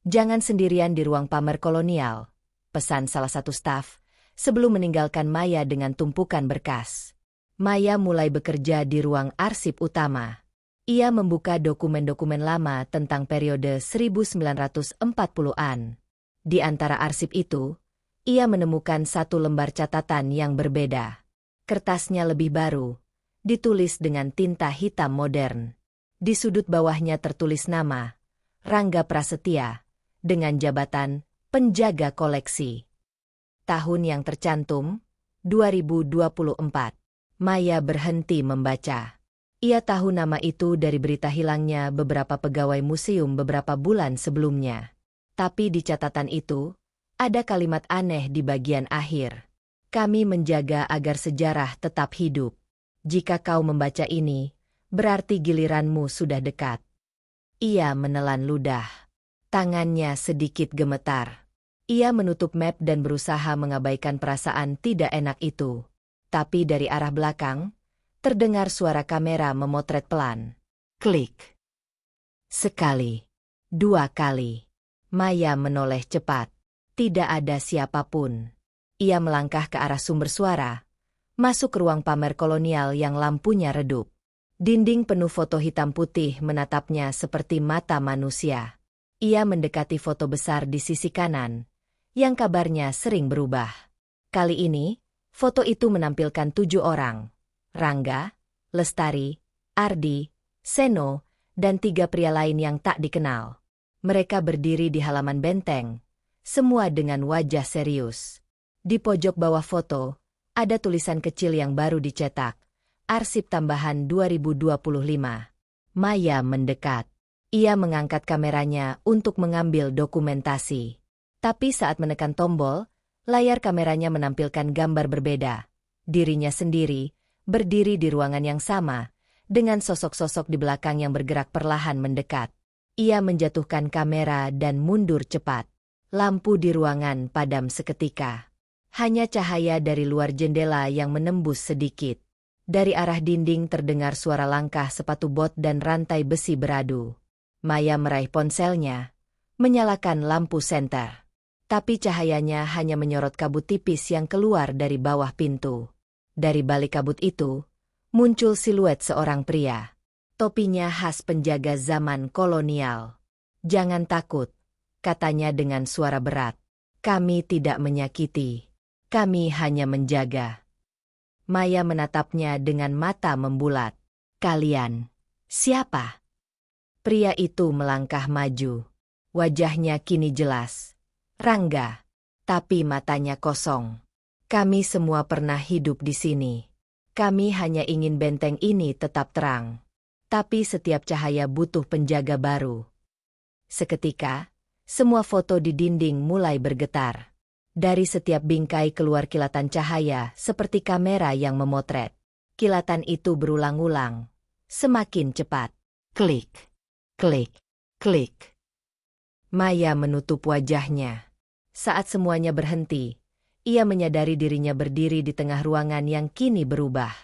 jangan sendirian di ruang pamer kolonial," pesan salah satu staf, sebelum meninggalkan Maya dengan tumpukan berkas. Maya mulai bekerja di ruang arsip utama. Ia membuka dokumen-dokumen lama tentang periode 1940-an. Di antara arsip itu, ia menemukan satu lembar catatan yang berbeda. Kertasnya lebih baru, ditulis dengan tinta hitam modern. Di sudut bawahnya tertulis nama, Rangga Prasetya, dengan jabatan penjaga koleksi. Tahun yang tercantum, 2024. Maya berhenti membaca. Ia tahu nama itu dari berita hilangnya beberapa pegawai museum beberapa bulan sebelumnya. Tapi di catatan itu, ada kalimat aneh di bagian akhir. "Kami menjaga agar sejarah tetap hidup. Jika kau membaca ini, berarti giliranmu sudah dekat." Ia menelan ludah. Tangannya sedikit gemetar. Ia menutup map dan berusaha mengabaikan perasaan tidak enak itu. Tapi dari arah belakang, terdengar suara kamera memotret pelan. Klik. Sekali. 2 kali. Maya menoleh cepat. Tidak ada siapapun. Ia melangkah ke arah sumber suara, masuk ke ruang pamer kolonial yang lampunya redup. Dinding penuh foto hitam putih menatapnya seperti mata manusia. Ia mendekati foto besar di sisi kanan, yang kabarnya sering berubah. Kali ini, foto itu menampilkan 7 orang. Rangga, Lestari, Ardi, Seno, dan 3 pria lain yang tak dikenal. Mereka berdiri di halaman benteng, semua dengan wajah serius. Di pojok bawah foto, ada tulisan kecil yang baru dicetak, Arsip Tambahan 2025. Maya mendekat. Ia mengangkat kameranya untuk mengambil dokumentasi. Tapi saat menekan tombol, layar kameranya menampilkan gambar berbeda. Dirinya sendiri, berdiri di ruangan yang sama, dengan sosok-sosok di belakang yang bergerak perlahan mendekat. Ia menjatuhkan kamera dan mundur cepat. Lampu di ruangan padam seketika. Hanya cahaya dari luar jendela yang menembus sedikit. Dari arah dinding terdengar suara langkah sepatu bot dan rantai besi beradu. Maya meraih ponselnya, menyalakan lampu senter. Tapi cahayanya hanya menyorot kabut tipis yang keluar dari bawah pintu. Dari balik kabut itu, muncul siluet seorang pria. Topinya khas penjaga zaman kolonial. "Jangan takut," katanya dengan suara berat. "Kami tidak menyakiti. Kami hanya menjaga." Maya menatapnya dengan mata membulat. "Kalian, siapa?" Pria itu melangkah maju. Wajahnya kini jelas. "Rangga." Tapi matanya kosong. "Kami semua pernah hidup di sini. Kami hanya ingin benteng ini tetap terang. Tapi setiap cahaya butuh penjaga baru." Seketika, semua foto di dinding mulai bergetar. Dari setiap bingkai keluar kilatan cahaya seperti kamera yang memotret. Kilatan itu berulang-ulang. Semakin cepat. Klik, klik, klik. Maya menutup wajahnya. Saat semuanya berhenti, ia menyadari dirinya berdiri di tengah ruangan yang kini berubah.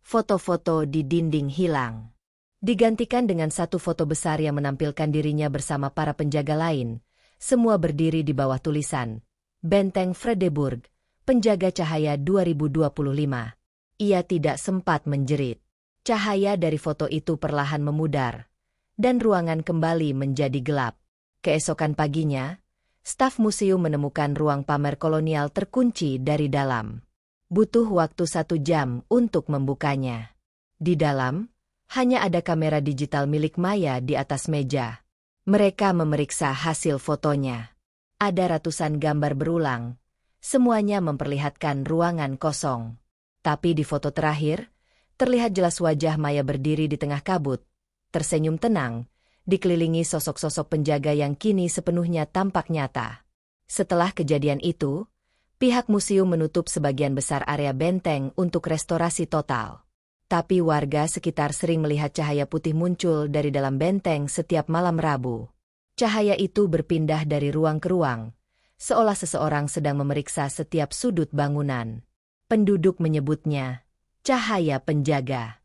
Foto-foto di dinding hilang. Digantikan dengan satu foto besar yang menampilkan dirinya bersama para penjaga lain. Semua berdiri di bawah tulisan, "Benteng Fredeburg, Penjaga Cahaya 2025. Ia tidak sempat menjerit. Cahaya dari foto itu perlahan memudar, dan ruangan kembali menjadi gelap. Keesokan paginya, staf museum menemukan ruang pamer kolonial terkunci dari dalam. Butuh waktu 1 jam untuk membukanya. Di dalam, hanya ada kamera digital milik Maya di atas meja. Mereka memeriksa hasil fotonya. Ada ratusan gambar berulang. Semuanya memperlihatkan ruangan kosong. Tapi di foto terakhir, terlihat jelas wajah Maya berdiri di tengah kabut, tersenyum tenang, dikelilingi sosok-sosok penjaga yang kini sepenuhnya tampak nyata. Setelah kejadian itu, pihak museum menutup sebagian besar area benteng untuk restorasi total. Tapi warga sekitar sering melihat cahaya putih muncul dari dalam benteng setiap malam Rabu. Cahaya itu berpindah dari ruang ke ruang, seolah seseorang sedang memeriksa setiap sudut bangunan. Penduduk menyebutnya cahaya penjaga.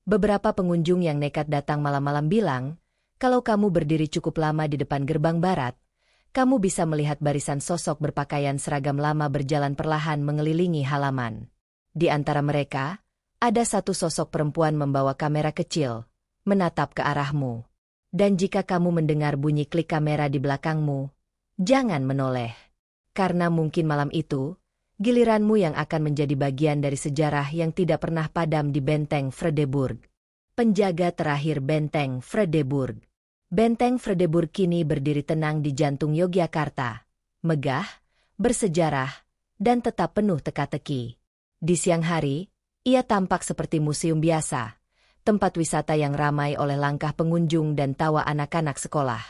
Beberapa pengunjung yang nekat datang malam-malam bilang, kalau kamu berdiri cukup lama di depan gerbang barat, kamu bisa melihat barisan sosok berpakaian seragam lama berjalan perlahan mengelilingi halaman. Di antara mereka, ada satu sosok perempuan membawa kamera kecil, menatap ke arahmu. Dan jika kamu mendengar bunyi klik kamera di belakangmu, jangan menoleh. Karena mungkin malam itu, giliranmu yang akan menjadi bagian dari sejarah yang tidak pernah padam di Benteng Fredeburg. Penjaga terakhir Benteng Fredeburg. Benteng Fredeburg kini berdiri tenang di jantung Yogyakarta. Megah, bersejarah, dan tetap penuh teka-teki. Di siang hari, ia tampak seperti museum biasa, tempat wisata yang ramai oleh langkah pengunjung dan tawa anak-anak sekolah.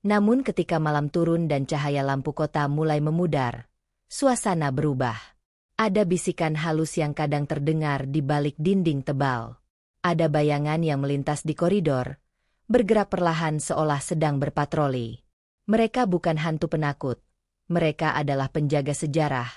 Namun ketika malam turun dan cahaya lampu kota mulai memudar, suasana berubah. Ada bisikan halus yang kadang terdengar di balik dinding tebal. Ada bayangan yang melintas di koridor, bergerak perlahan seolah sedang berpatroli. Mereka bukan hantu penakut. Mereka adalah penjaga sejarah,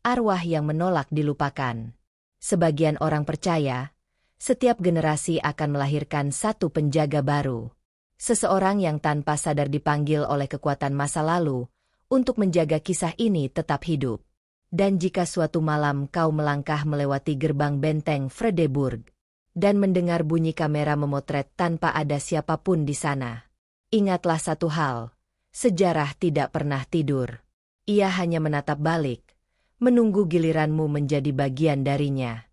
arwah yang menolak dilupakan. Sebagian orang percaya, setiap generasi akan melahirkan satu penjaga baru. Seseorang yang tanpa sadar dipanggil oleh kekuatan masa lalu, untuk menjaga kisah ini tetap hidup. Dan jika suatu malam kau melangkah melewati gerbang benteng Fredeburg, dan mendengar bunyi kamera memotret tanpa ada siapapun di sana, ingatlah satu hal, sejarah tidak pernah tidur. Ia hanya menatap balik, menunggu giliranmu menjadi bagian darinya.